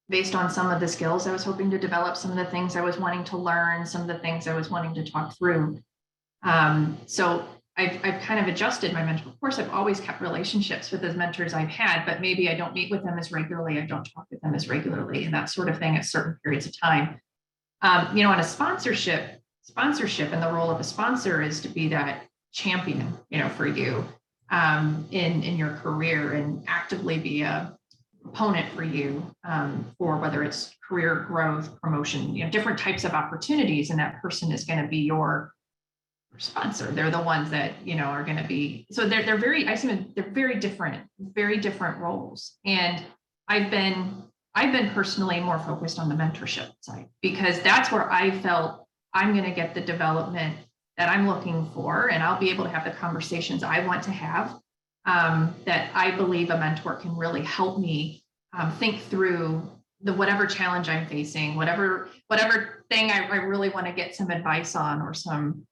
based on some of the skills I was hoping to develop, some of the things I was wanting to learn, some of the things I was wanting to talk through. So I've kind of adjusted my mentor. Of course, I've always kept relationships with those mentors I've had, but maybe I don't meet with them as regularly. I don't talk with them as regularly and that sort of thing at certain periods of time. You know, on a sponsorship and the role of a sponsor is to be that champion, you know, for you in your career and actively be a opponent for you for whether it's career growth, promotion, you know, different types of opportunities. And that person is going to be your sponsor. They're the ones that, you know, are going to be, so they're very, I see them, they're very different roles. And I've been personally more focused on the mentorship side because that's where I felt I'm going to get the development that I'm looking for. And I'll be able to have the conversations I want to have that I believe a mentor can really help me think through the whatever challenge I'm facing, whatever thing I really want to get some advice on or some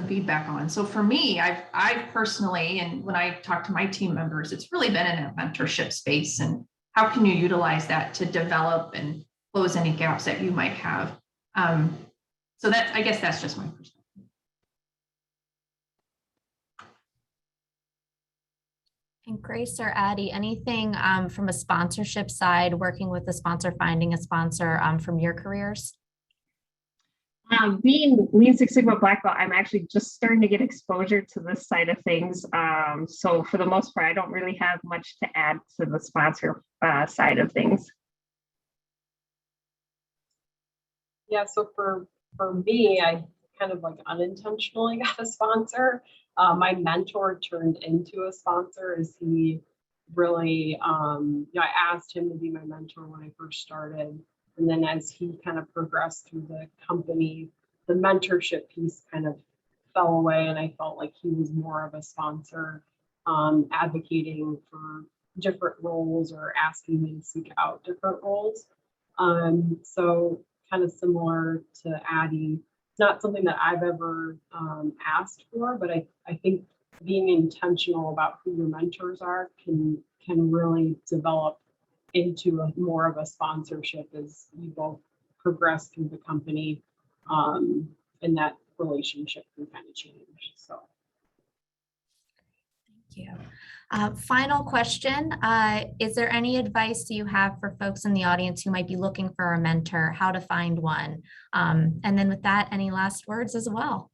feedback on. So for me, I've personally, and when I talk to my team members, it's really been in a mentorship space and how can you utilize that to develop and close any gaps that you might have. So I guess that's just my perspective. And Grace or Addie, anything from a sponsorship side, working with a sponsor, finding a sponsor from your careers? Being Lean Six Sigma Black Belt, I'm actually just starting to get exposure to this side of things. So for the most part, I don't really have much to add to the sponsor side of things. Yeah, so for me, I kind of like unintentionally got a sponsor. My mentor turned into a sponsor as he really, you know, I asked him to be my mentor when I first started. And then as he kind of progressed through the company, the mentorship piece kind of fell away. And I felt like he was more of a sponsor, advocating for different roles or asking me to seek out different roles. So kind of similar to Addie, not something that I've ever asked for, but I think being intentional about who your mentors are can really develop into more of a sponsorship as you both progress through the company, and that relationship can kind of change. So. Thank you. Final question. Is there any advice you have for folks in the audience who might be looking for a mentor, how to find one? And then with that, any last words as well?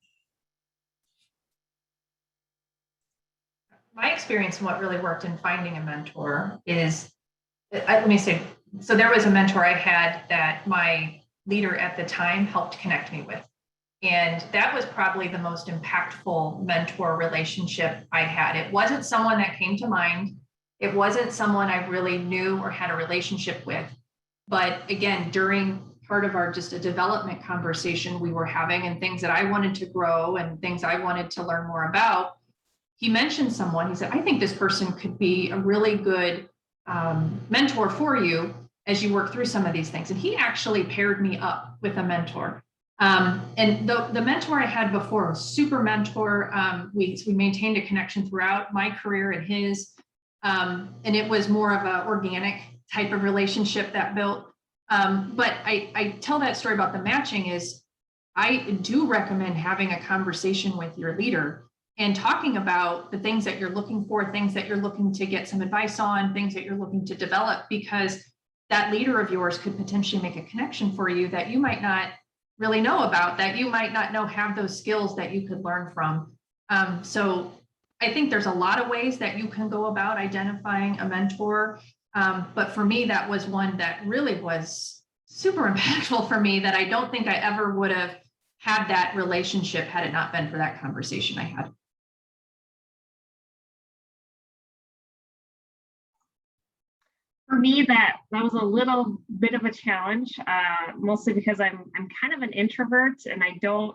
My experience and what really worked in finding a mentor is, let me say, so there was a mentor I had that my leader at the time helped connect me with. And that was probably the most impactful mentor relationship I had. It wasn't someone that came to mind. It wasn't someone I really knew or had a relationship with. But again, during part of our just a development conversation we were having and things that I wanted to grow and things I wanted to learn more about, he mentioned someone. He said, I think this person could be a really good mentor for you as you work through some of these things. And he actually paired me up with a mentor. And the mentor I had before was super mentor. We maintained a connection throughout my career and his, and it was more of an organic type of relationship that built. But I tell that story about the matching is I do recommend having a conversation with your leader and talking about the things that you're looking for, things that you're looking to get some advice on, things that you're looking to develop, because that leader of yours could potentially make a connection for you that you might not really know about, that you might not know have those skills that you could learn from. So I think there's a lot of ways that you can go about identifying a mentor. But for me, that was one that really was super impactful for me that I don't think I ever would have had that relationship had it not been for that conversation I had. For me, that was a little bit of a challenge, mostly because I'm kind of an introvert and I don't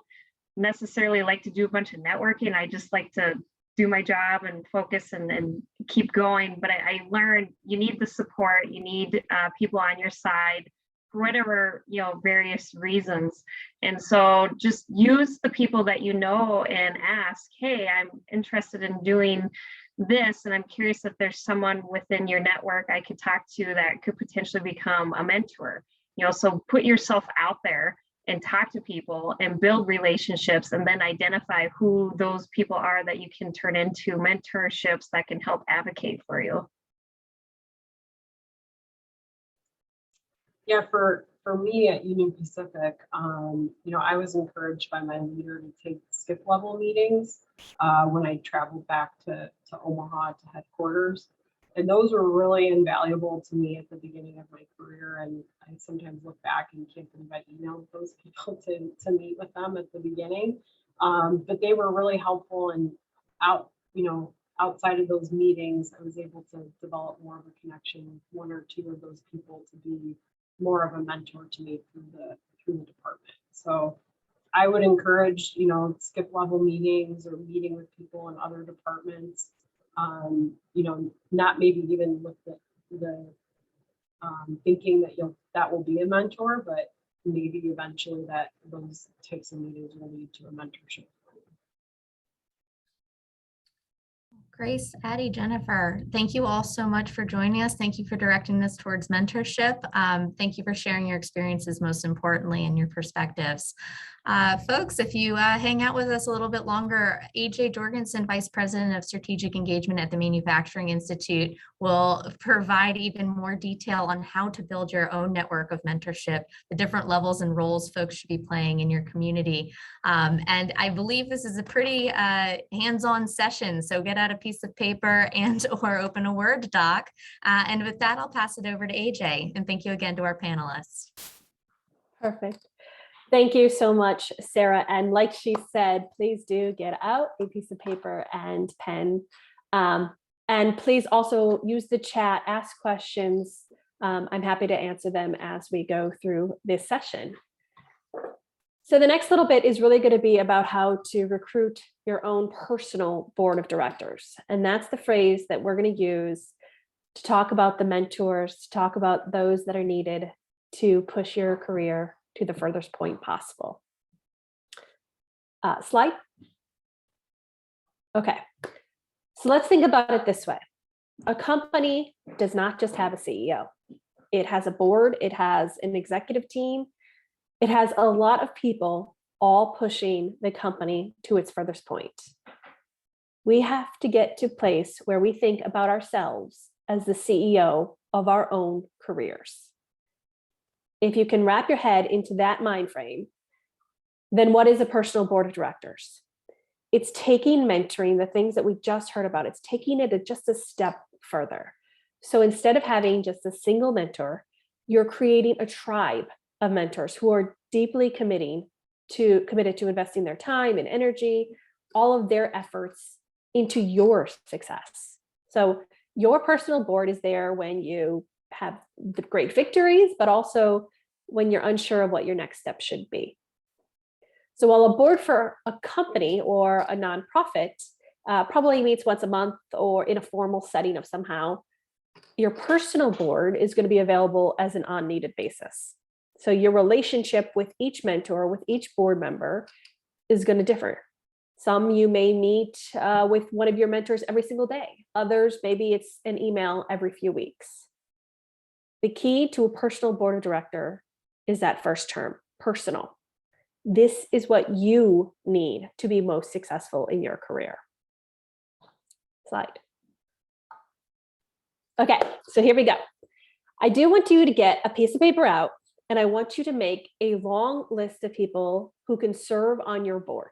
necessarily like to do a bunch of networking. I just like to do my job and focus and keep going. But I learned you need the support, you need people on your side for whatever, various reasons. And so just use the people that you know and ask, hey, I'm interested in doing this, and I'm curious if there's someone within your network I could talk to that could potentially become a mentor. So put yourself out there and talk to people and build relationships, and then identify who those people are that you can turn into mentorships that can help advocate for you. Yeah, for me at Union Pacific, I was encouraged by my leader to take skip level meetings when I traveled back to Omaha to headquarters. And those were really invaluable to me at the beginning of my career. And I sometimes look back and can't believe I emailed those people to meet with them at the beginning. But they were really helpful, and outside of those meetings, I was able to develop more of a connection with one or two of those people to be more of a mentor to me through the department. So I would encourage, skip level meetings or meeting with people in other departments. Not maybe even with the thinking that will be a mentor, but maybe eventually that those types of meetings will lead to a mentorship. Grace, Addie, Jennifer, thank you all so much for joining us. Thank you for directing this towards mentorship. Thank you for sharing your experiences, most importantly, and your perspectives. Folks, if you hang out with us a little bit longer, AJ Jorgensen, Vice President of Strategic Engagement at the Manufacturing Institute, will provide even more detail on how to build your own network of mentorship, the different levels and roles folks should be playing in your community. And I believe this is a pretty hands-on session, so get out a piece of paper and or open a Word doc. And with that, I'll pass it over to AJ. And thank you again to our panelists. Perfect. Thank you so much, Sarah. And like she said, please do get out a piece of paper and pen. And please also use the chat, ask questions. I'm happy to answer them as we go through this session. So the next little bit is really going to be about how to recruit your own personal board of directors. And that's the phrase that we're going to use to talk about the mentors, to talk about those that are needed to push your career to the furthest point possible. Slide. Okay, so let's think about it this way. A company does not just have a CEO. It has a board, it has an executive team, it has a lot of people all pushing the company to its furthest point. We have to get to a place where we think about ourselves as the CEO of our own careers. If you can wrap your head into that mind frame, then what is a personal board of directors? It's taking mentoring, the things that we just heard about, it's taking it just a step further. So instead of having just a single mentor, you're creating a tribe of mentors who are deeply committed to investing their time and energy, all of their efforts into your success. So your personal board is there when you have the great victories, but also when you're unsure of what your next step should be. So while a board for a company or a nonprofit probably meets once a month or in a formal setting of somehow, your personal board is going to be available as an on-needed basis. So your relationship with each mentor, with each board member is going to differ. Some you may meet with one of your mentors every single day. Others, maybe it's an email every few weeks. The key to a personal board of director is that first term, personal. This is what you need to be most successful in your career. Slide. Okay, so here we go. I do want you to get a piece of paper out, and I want you to make a long list of people who can serve on your board.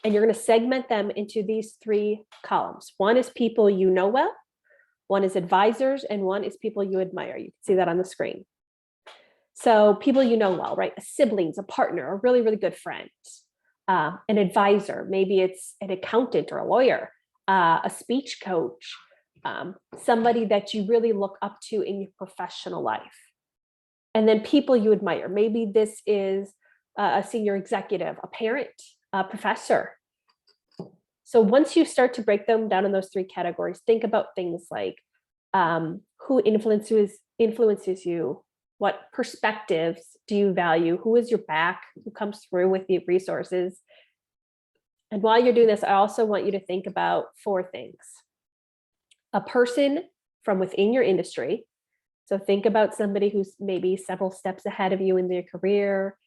And you're going to segment them into these three columns. One is people you know well, one is advisors, and one is people you admire. You can see that on the screen. So people you know well, right? Siblings, a partner, a really, really good friend, an advisor, maybe it's an accountant or a lawyer, a speech coach, somebody that you really look up to in your professional life. And then people you admire. Maybe this is a senior executive, a parent, a professor. So once you start to break them down in those three categories, think about things like who influences you, What perspectives do you value? Who is your back? Who comes through with the resources? And while you're doing this, I also want you to think about 4 things. A person from within your industry. So think about somebody who's maybe several steps ahead of you in their career,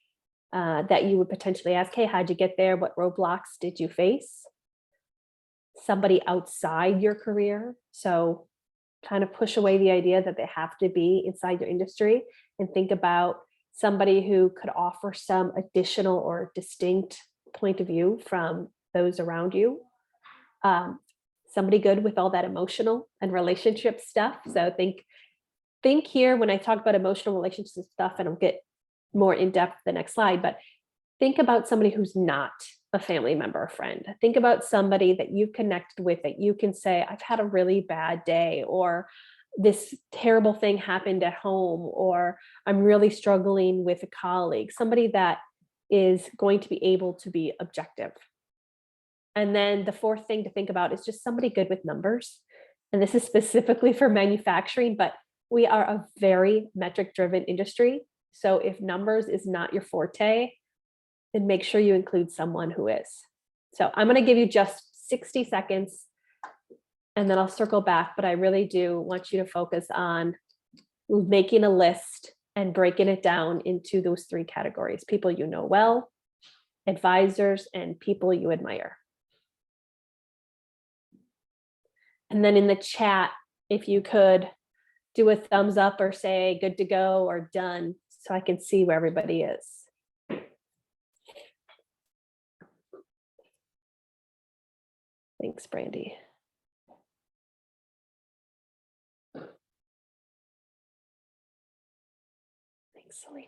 that you would potentially ask, hey, how'd you get there? What roadblocks did you face? Somebody outside your career. So kind of push away the idea that they have to be inside your industry and think about somebody who could offer some additional or distinct point of view from those around you. Somebody good with all that emotional and relationship stuff. So think here when I talk about emotional relationship stuff, and I'll get more in depth the next slide, but think about somebody who's not a family member or friend. Think about somebody that you connect with, that you can say, I've had a really bad day, or this terrible thing happened at home, or I'm really struggling with a colleague, somebody that is going to be able to be objective. And then the 4th thing to think about is just somebody good with numbers. And this is specifically for manufacturing, but we are a very metric-driven industry. So if numbers is not your forte, then make sure you include someone who is. So I'm going to give you just 60 seconds and then I'll circle back, but I really do want you to focus on making a list and breaking it down into those 3 categories: people you know well, advisors, and people you admire. And then in the chat, if you could do a thumbs up or say good to go or done, so I can see where everybody is. Thanks, Brandy. Thanks, Selena.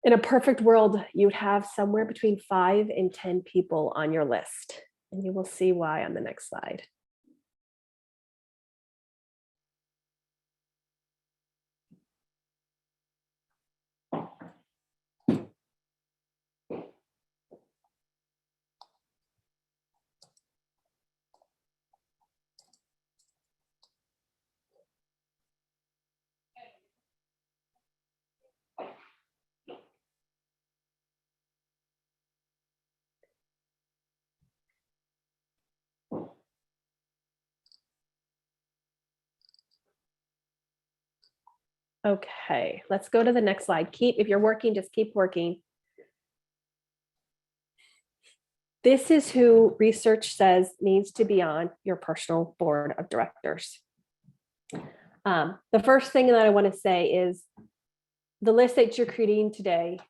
In a perfect world, you'd have somewhere between 5 and 10 people on your list, and you will see why on the next slide. Okay, let's go to the next slide. If you're working, just keep working. This is who research says needs to be on your personal board of directors. The first thing that I want to say is the list that you're creating today,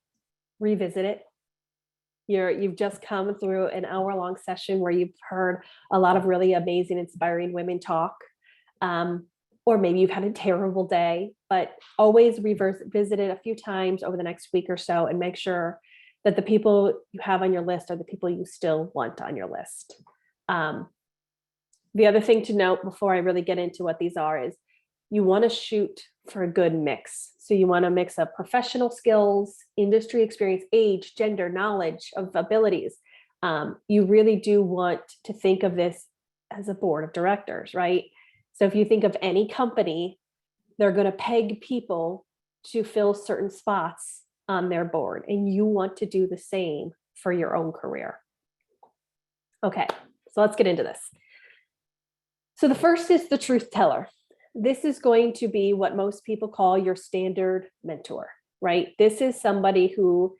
revisit it. You've just come through an hour-long session where you've heard a lot of really amazing, inspiring women talk. Or maybe you've had a terrible day, but always visit it a few times over the next week or so and make sure that the people you have on your list are the people you still want on your list. The other thing to note before I really get into what these are is you want to shoot for a good mix. So you want to mix up professional skills, industry experience, age, gender, knowledge of abilities. You really do want to think of this as a board of directors, right? So if you think of any company, they're going to peg people to fill certain spots on their board, and you want to do the same for your own career. Okay, so let's get into this. So the first is the truth teller. This is going to be what most people call your standard mentor, right? This is somebody who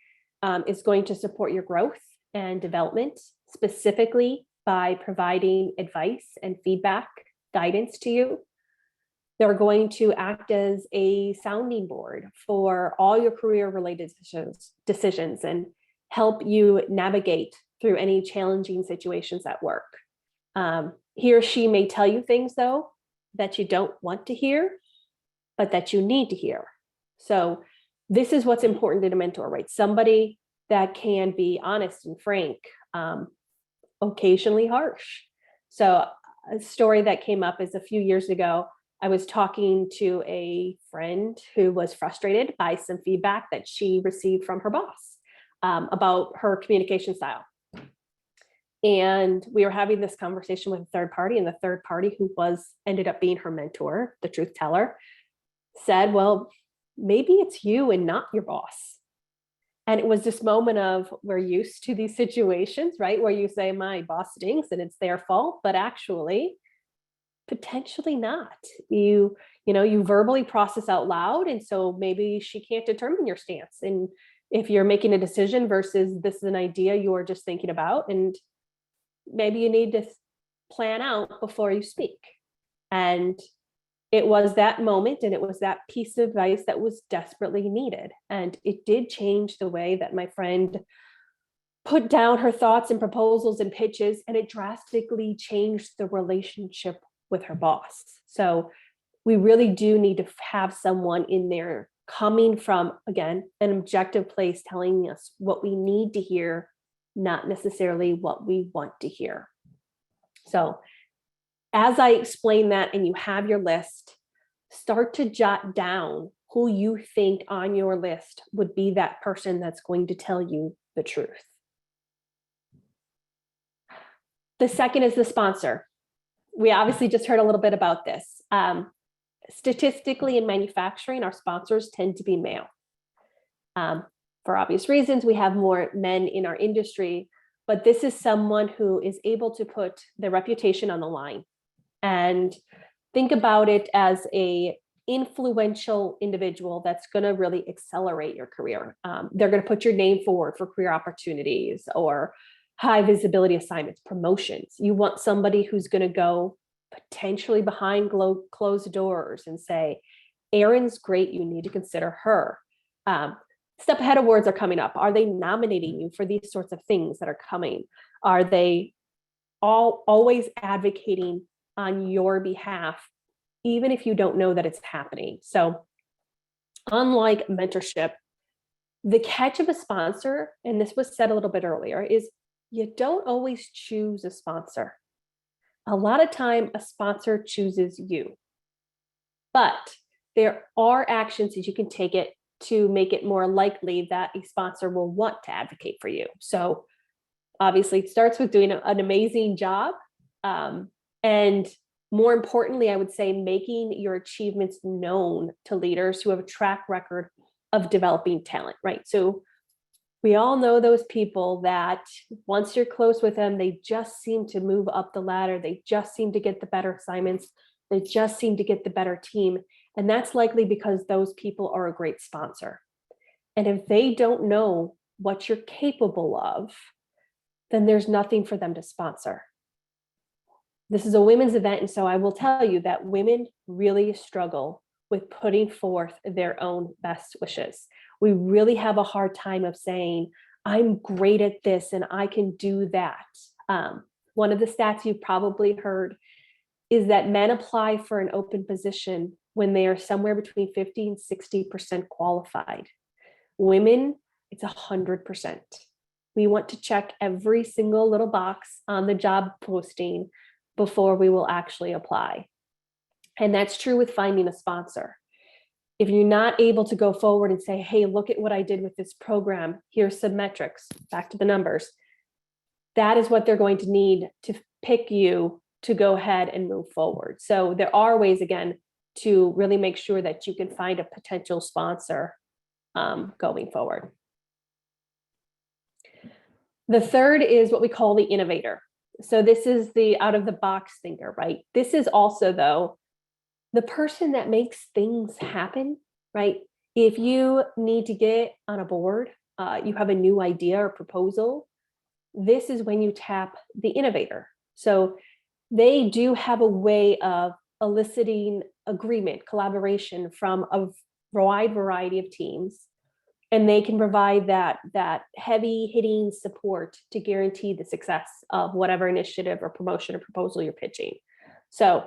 is going to support your growth and development, specifically by providing advice and feedback, guidance to you. They're going to act as a sounding board for all your career-related decisions and help you navigate through any challenging situations at work. He or she may tell you things, though, that you don't want to hear, but that you need to hear. So this is what's important in a mentor, right? Somebody that can be honest and frank, occasionally harsh. So a story that came up is a few years ago, I was talking to a friend who was frustrated by some feedback that she received from her boss about her communication style. And we were having this conversation with a third party, and the third party, who ended up being her mentor, the truth teller, said, well, maybe it's you and not your boss. And it was this moment of, we're used to these situations, right? Where you say, my boss stinks and it's their fault, but actually, potentially not. You verbally process out loud. And so maybe she can't determine your stance. And if you're making a decision versus this is an idea you're just thinking about, and maybe you need to plan out before you speak. And it was that moment, and it was that piece of advice that was desperately needed. And it did change the way that my friend put down her thoughts and proposals and pitches, and it drastically changed the relationship with her boss. So we really do need to have someone in there coming from, again, an objective place, telling us what we need to hear, not necessarily what we want to hear. So as I explain that and you have your list, start to jot down who you think on your list would be that person that's going to tell you the truth. The second is the sponsor. We obviously just heard a little bit about this. Statistically, in manufacturing, our sponsors tend to be male. For obvious reasons, we have more men in our industry, but this is someone who is able to put their reputation on the line. And think about it as a influential individual that's going to really accelerate your career. They're going to put your name forward for career opportunities or high visibility assignments, promotions. You want somebody who's going to go potentially behind closed doors and say, Erin's great, you need to consider her. Step ahead awards are coming up. Are they nominating you for these sorts of things that are coming? Are they always advocating on your behalf, even if you don't know that it's happening? So unlike mentorship, the catch of a sponsor, and this was said a little bit earlier, is you don't always choose a sponsor. A lot of time, a sponsor chooses you. But there are actions that you can take it to make it more likely that a sponsor will want to advocate for you. So obviously, it starts with doing an amazing job. And more importantly, I would say making your achievements known to leaders who have a track record of developing talent, right? So we all know those people that once you're close with them, they just seem to move up the ladder. They just seem to get the better assignments. They just seem to get the better team. And that's likely because those people are a great sponsor. And if they don't know what you're capable of, then there's nothing for them to sponsor. This is a women's event, and so I will tell you that women really struggle with putting forth their own best wishes. We really have a hard time of saying, I'm great at this and I can do that. One of the stats you've probably heard is that men apply for an open position when they are somewhere between 50 and 60% qualified. Women, it's 100%. We want to check every single little box on the job posting before we will actually apply. And that's true with finding a sponsor. If you're not able to go forward and say, hey, look at what I did with this program, here's some metrics, back to the numbers, that is what they're going to need to pick you to go ahead and move forward. So there are ways, again, to really make sure that you can find a potential sponsor going forward. The third is what we call the innovator. So this is the out of the box thinker, right? This is also, though, the person that makes things happen, right? If you need to get on a board, you have a new idea or proposal, this is when you tap the innovator. So they do have a way of eliciting agreement, collaboration from a wide variety of teams. And they can provide that heavy hitting support to guarantee the success of whatever initiative or promotion or proposal you're pitching. So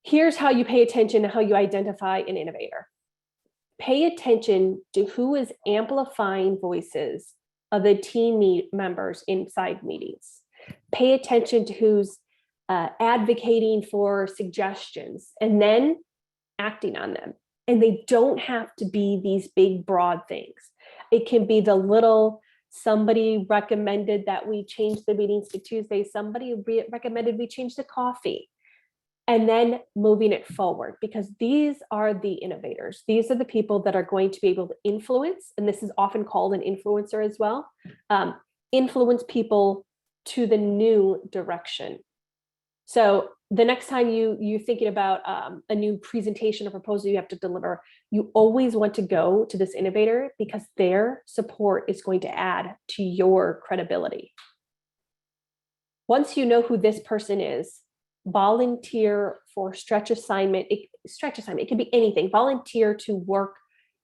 here's how you pay attention to how you identify an innovator. pay attention to who is amplifying voices of the team members inside meetings. Pay attention to who's advocating for suggestions and then acting on them. And they don't have to be these big, broad things. It can be the little, somebody recommended that we change the meetings to Tuesday. Somebody recommended we change the coffee. And then moving it forward, because these are the innovators. These are the people that are going to be able to influence, and this is often called an influencer as well, influence people to the new direction. So the next time you're thinking about a new presentation or proposal you have to deliver, you always want to go to this innovator because their support is going to add to your credibility. Once you know who this person is, volunteer for stretch assignment. It can be anything. Volunteer to work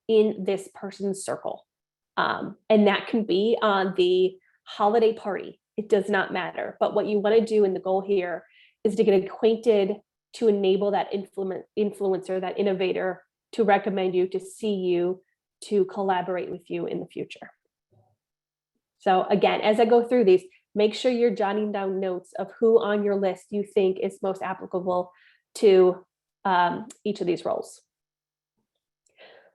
in this person's circle. And that can be on the holiday party. It does not matter. But what you want to do, and the goal here, is to get acquainted to enable that influencer, that innovator, to recommend you, to see you, to collaborate with you in the future. So again, as I go through these, make sure you're jotting down notes of who on your list you think is most applicable to each of these roles.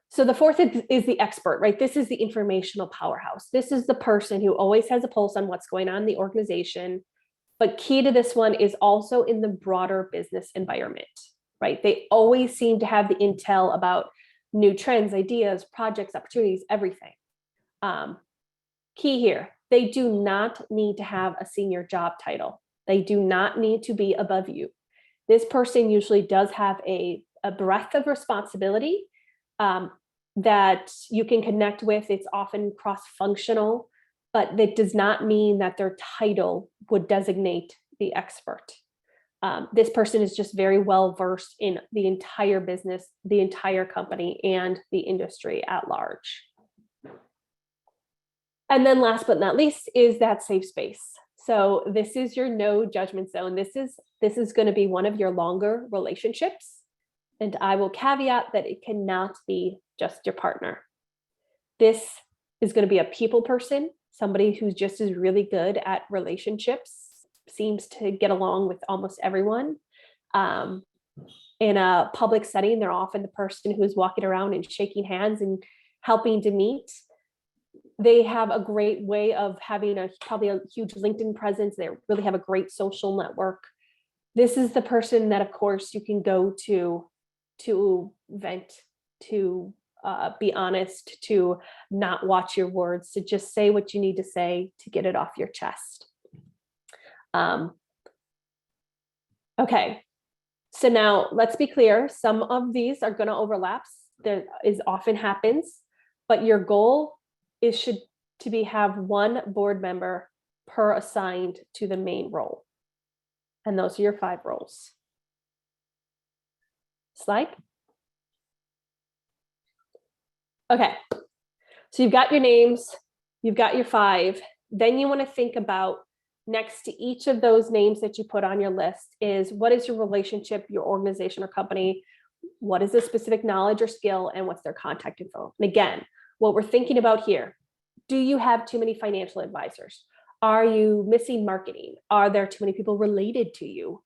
So the fourth is the expert, right? This is the informational powerhouse. This is the person who always has a pulse on what's going on in the organization. But key to this one is also in the broader business environment, right? They always seem to have the intel about new trends, ideas, projects, opportunities, everything. Key here, they do not need to have a senior job title. They do not need to be above you. This person usually does have a breadth of responsibility that you can connect with. It's often cross-functional, but that does not mean that their title would designate the expert. This person is just very well versed in the entire business, the entire company, and the industry at large. And then last but not least is that safe space. So this is your no judgment zone. This is going to be one of your longer relationships. And I will caveat that it cannot be just your partner. This is going to be a people person, somebody who's just as really good at relationships, seems to get along with almost everyone. In a public setting, they're often the person who's walking around and shaking hands and helping to meet. They have a great way of having probably a huge LinkedIn presence. They really have a great social network. This is the person that, of course, you can go to vent, to be honest, to not watch your words, to just say what you need to say to get it off your chest. Okay, so now let's be clear. Some of these are going to overlap. That is often happens, but your goal should have one board member per assigned to the main role. And those are your 5 roles. Slide. Okay, so you've got your names, you've got your 5. Then you want to think about, next to each of those names that you put on your list, is what is your relationship, your organization or company, what is the specific knowledge or skill, and what's their contact info. And again, what we're thinking about here, do you have too many financial advisors? Are you missing marketing? Are there too many people related to you?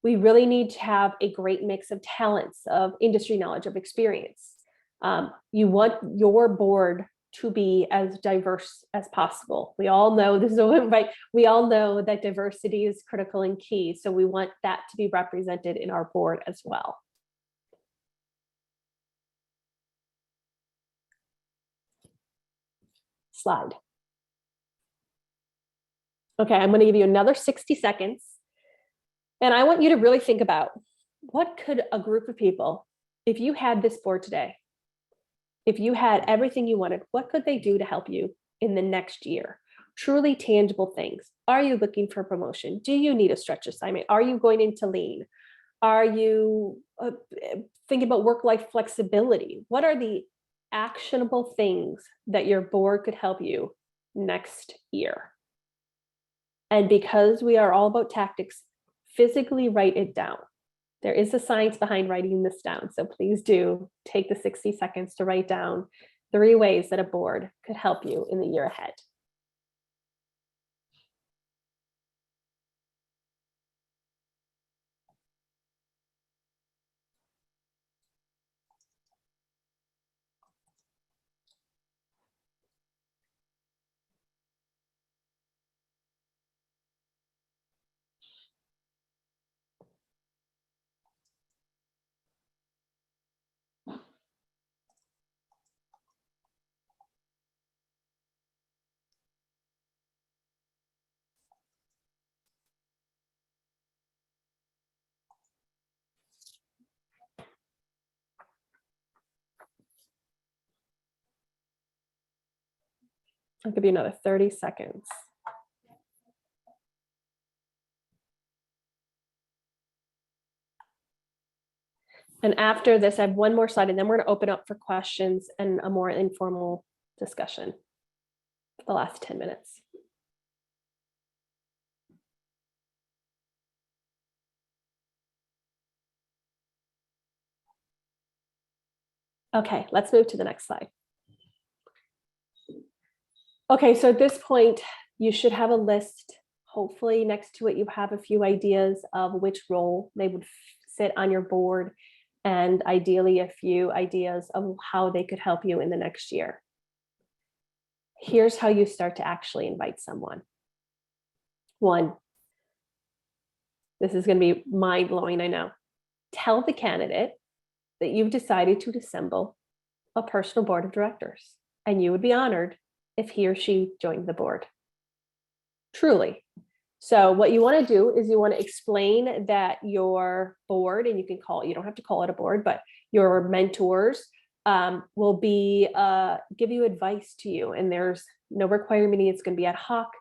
We really need to have a great mix of talents, of industry knowledge, of experience. You want your board to be as diverse as possible. We all know this is right. We all know that diversity is critical and key. So we want that to be represented in our board as well. Slide. Okay, I'm going to give you another 60 seconds. And I want you to really think about, what could a group of people, if you had this board today, if you had everything you wanted, what could they do to help you in the next year? Truly tangible things. Are you looking for a promotion? Do you need a stretch assignment? Are you going into lean? Are you thinking about work-life flexibility? What are the actionable things that your board could help you next year? And because we are all about tactics, physically write it down. There is a science behind writing this down, so please do take the 60 seconds to write down 3 ways that a board could help you in the year ahead. I'll give you another 30 seconds. And after this, I have one more slide, and then we're going to open up for questions and a more informal discussion for the last 10 minutes. Okay, let's move to the next slide. Okay, so at this point, you should have a list. Hopefully next to it, you have a few ideas of which role they would sit on your board, and ideally a few ideas of how they could help you in the next year. Here's how you start to actually invite someone. 1, this is going to be mind-blowing, I know. Tell the candidate that you've decided to assemble a personal board of directors, and you would be honored if he or she joined the board. Truly. So what you want to do is you want to explain that your board, and you can call it, you don't have to call it a board, but your mentors will be give you advice to you, and there's no requirement. It's going to be ad hoc.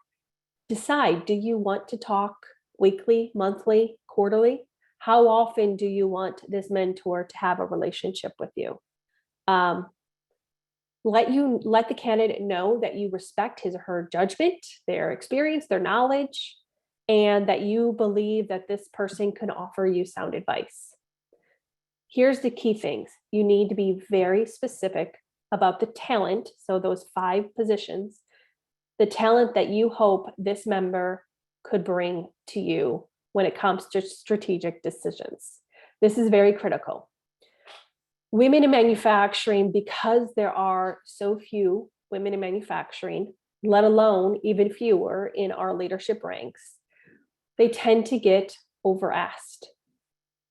Decide, do you want to talk weekly, monthly, quarterly? How often do you want this mentor to have a relationship with you? Let the candidate know that you respect his or her judgment, their experience, their knowledge, and that you believe that this person can offer you sound advice. Here's the key things. You need to be very specific about the talent. So those 5 positions, the talent that you hope this member could bring to you when it comes to strategic decisions. This is very critical. Women in manufacturing, because there are so few women in manufacturing, let alone even fewer in our leadership ranks, they tend to get overasked.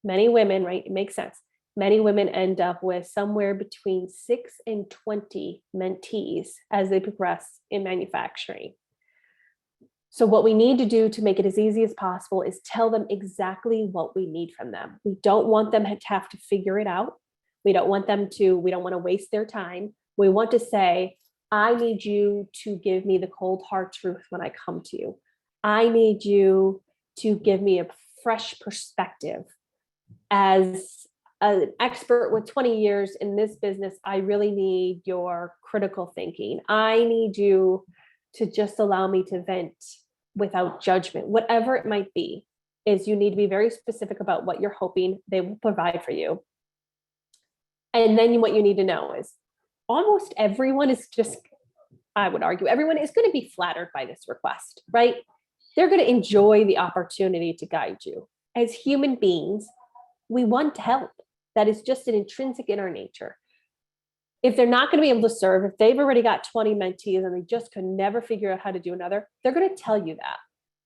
Many women, right? It makes sense. Many women end up with somewhere between 6 and 20 mentees as they progress in manufacturing. So what we need to do to make it as easy as possible is tell them exactly what we need from them. We don't want them to have to figure it out. We don't want to waste their time. We want to say, I need you to give me the cold hard truth when I come to you. I need you to give me a fresh perspective. As an expert with 20 years in this business, I really need your critical thinking. I need you to just allow me to vent without judgment. Whatever it might be, is you need to be very specific about what you're hoping they will provide for you. And then what you need to know is almost everyone is just, I would argue, everyone is going to be flattered by this request, right? They're going to enjoy the opportunity to guide you. As human beings, we want to help. That is just an intrinsic in our nature. If they're not going to be able to serve, if they've already got 20 mentees and they just could never figure out how to do another, they're going to tell you that.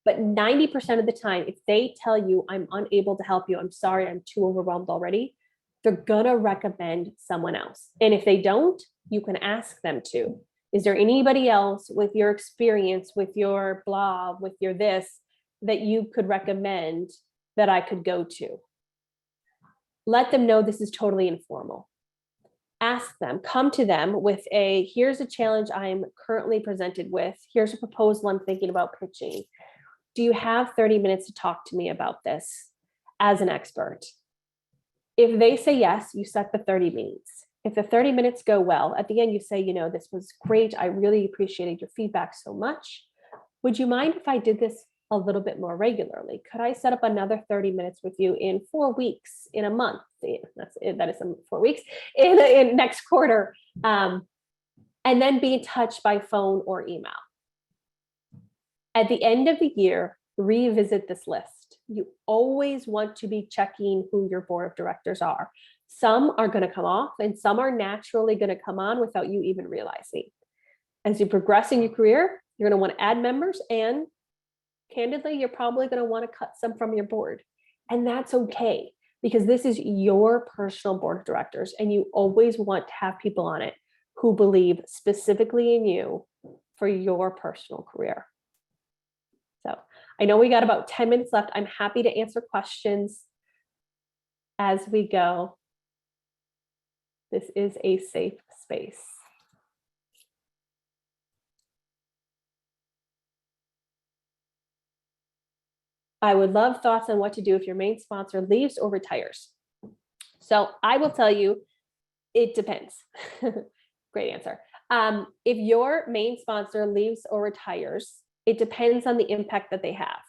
But 90% of the time, if they tell you, I'm unable to help you, I'm sorry, I'm too overwhelmed already, they're going to recommend someone else. And if they don't, you can ask them to. Is there anybody else with your experience, with your blah, with your this, that you could recommend that I could go to? Let them know this is totally informal. Ask them, come to them with here's a challenge I'm currently presented with. Here's a proposal I'm thinking about pitching. Do you have 30 minutes to talk to me about this as an expert? If they say yes, you set the 30 minutes. If the 30 minutes go well, at the end you say, this was great. I really appreciated your feedback so much. Would you mind if I did this a little bit more regularly? Could I set up another 30 minutes with you in 4 weeks, in a month? That is 4 weeks in next quarter. And then be in touch by phone or email. At the end of the year, revisit this list. You always want to be checking who your board of directors are. Some are going to come off and some are naturally going to come on without you even realizing. As you progress in your career, you're going to want to add members, and candidly, you're probably going to want to cut some from your board. And that's okay, because this is your personal board of directors, and you always want to have people on it who believe specifically in you for your personal career. So I know we got about 10 minutes left. I'm happy to answer questions as we go. This is a safe space. I would love thoughts on what to do if your main sponsor leaves or retires. So I will tell you, it depends. Great answer. If your main sponsor leaves or retires, it depends on the impact that they have.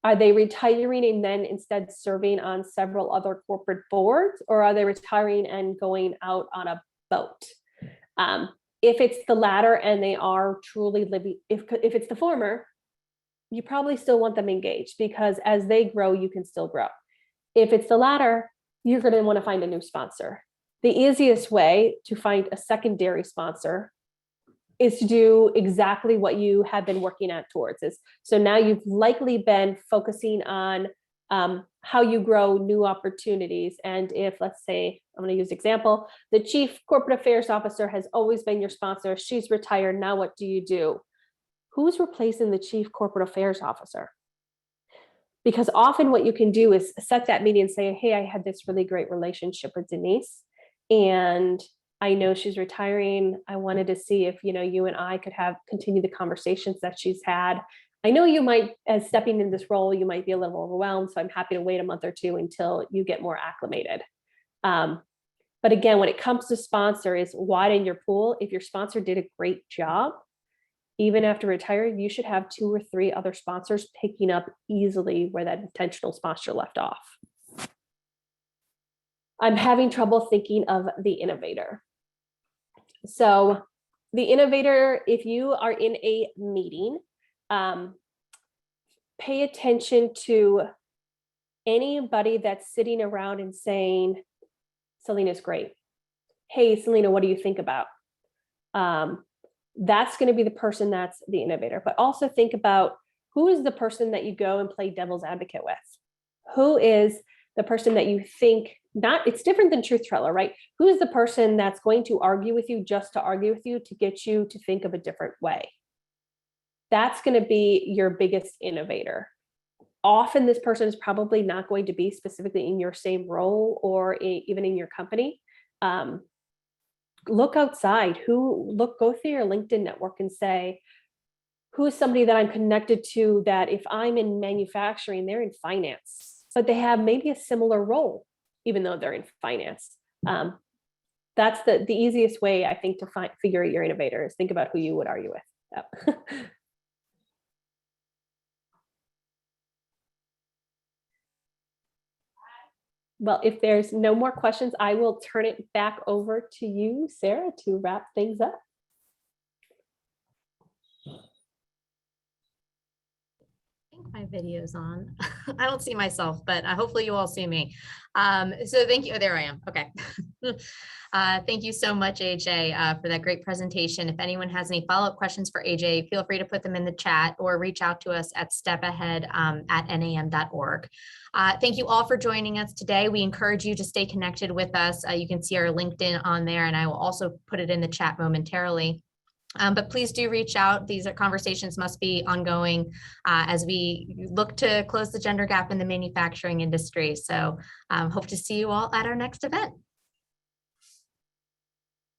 Are they retiring and then instead serving on several other corporate boards, or are they retiring and going out on a boat? If it's the latter and they are truly living, if it's the former, you probably still want them engaged, because as they grow, you can still grow. If it's the latter, you're going to want to find a new sponsor. The easiest way to find a secondary sponsor is to do exactly what you have been working at towards. So now you've likely been focusing on how you grow new opportunities. And if, let's say, I'm going to use example, the chief corporate affairs officer has always been your sponsor. She's retired. Now what do? Who's replacing the chief corporate affairs officer? Because often what you can do is set that meeting and say, hey, I had this really great relationship with Denise, and I know she's retiring. I wanted to see if, you and I could continue the conversations that she's had. I know you might, as stepping in this role, you might be a little overwhelmed. So I'm happy to wait a month or two until you get more acclimated. But again, when it comes to sponsor, is widen your pool. If your sponsor did a great job, even after retiring, you should have 2 or 3 other sponsors picking up easily where that intentional sponsor left off. I'm having trouble thinking of the innovator. So the innovator, if you are in a meeting, pay attention to anybody that's sitting around and saying, Selena's great. Hey, Selena, what do you think about? That's going to be the person that's the innovator. But also think about, who is the person that you go and play devil's advocate with? Who is the person that you think, it's different than truth teller, right? Who is the person that's going to argue with you just to argue with you, to get you to think of a different way? That's going to be your biggest innovator. Often this person is probably not going to be specifically in your same role or even in your company. Look outside. Go through your LinkedIn network and say, who is somebody that I'm connected to that if I'm in manufacturing, they're in finance, but they have maybe a similar role, even though they're in finance. That's the easiest way, I think, to figure out your innovator, is think about who you would argue with. Yep. Well, if there's no more questions, I will turn it back over to you, Sarah, to wrap things up. I think my video's on. I don't see myself, but hopefully you all see me. So thank you. Oh, there I am. Okay. Thank you so much, AJ, for that great presentation. If anyone has any follow-up questions for AJ, feel free to put them in the chat or reach out to us at stepahead@nam.org. Thank you all for joining us today. We encourage you to stay connected with us. You can see our LinkedIn on there, and I will also put it in the chat momentarily. But please do reach out. These conversations must be ongoing as we look to close the gender gap in the manufacturing industry. So hope to see you all at our next event.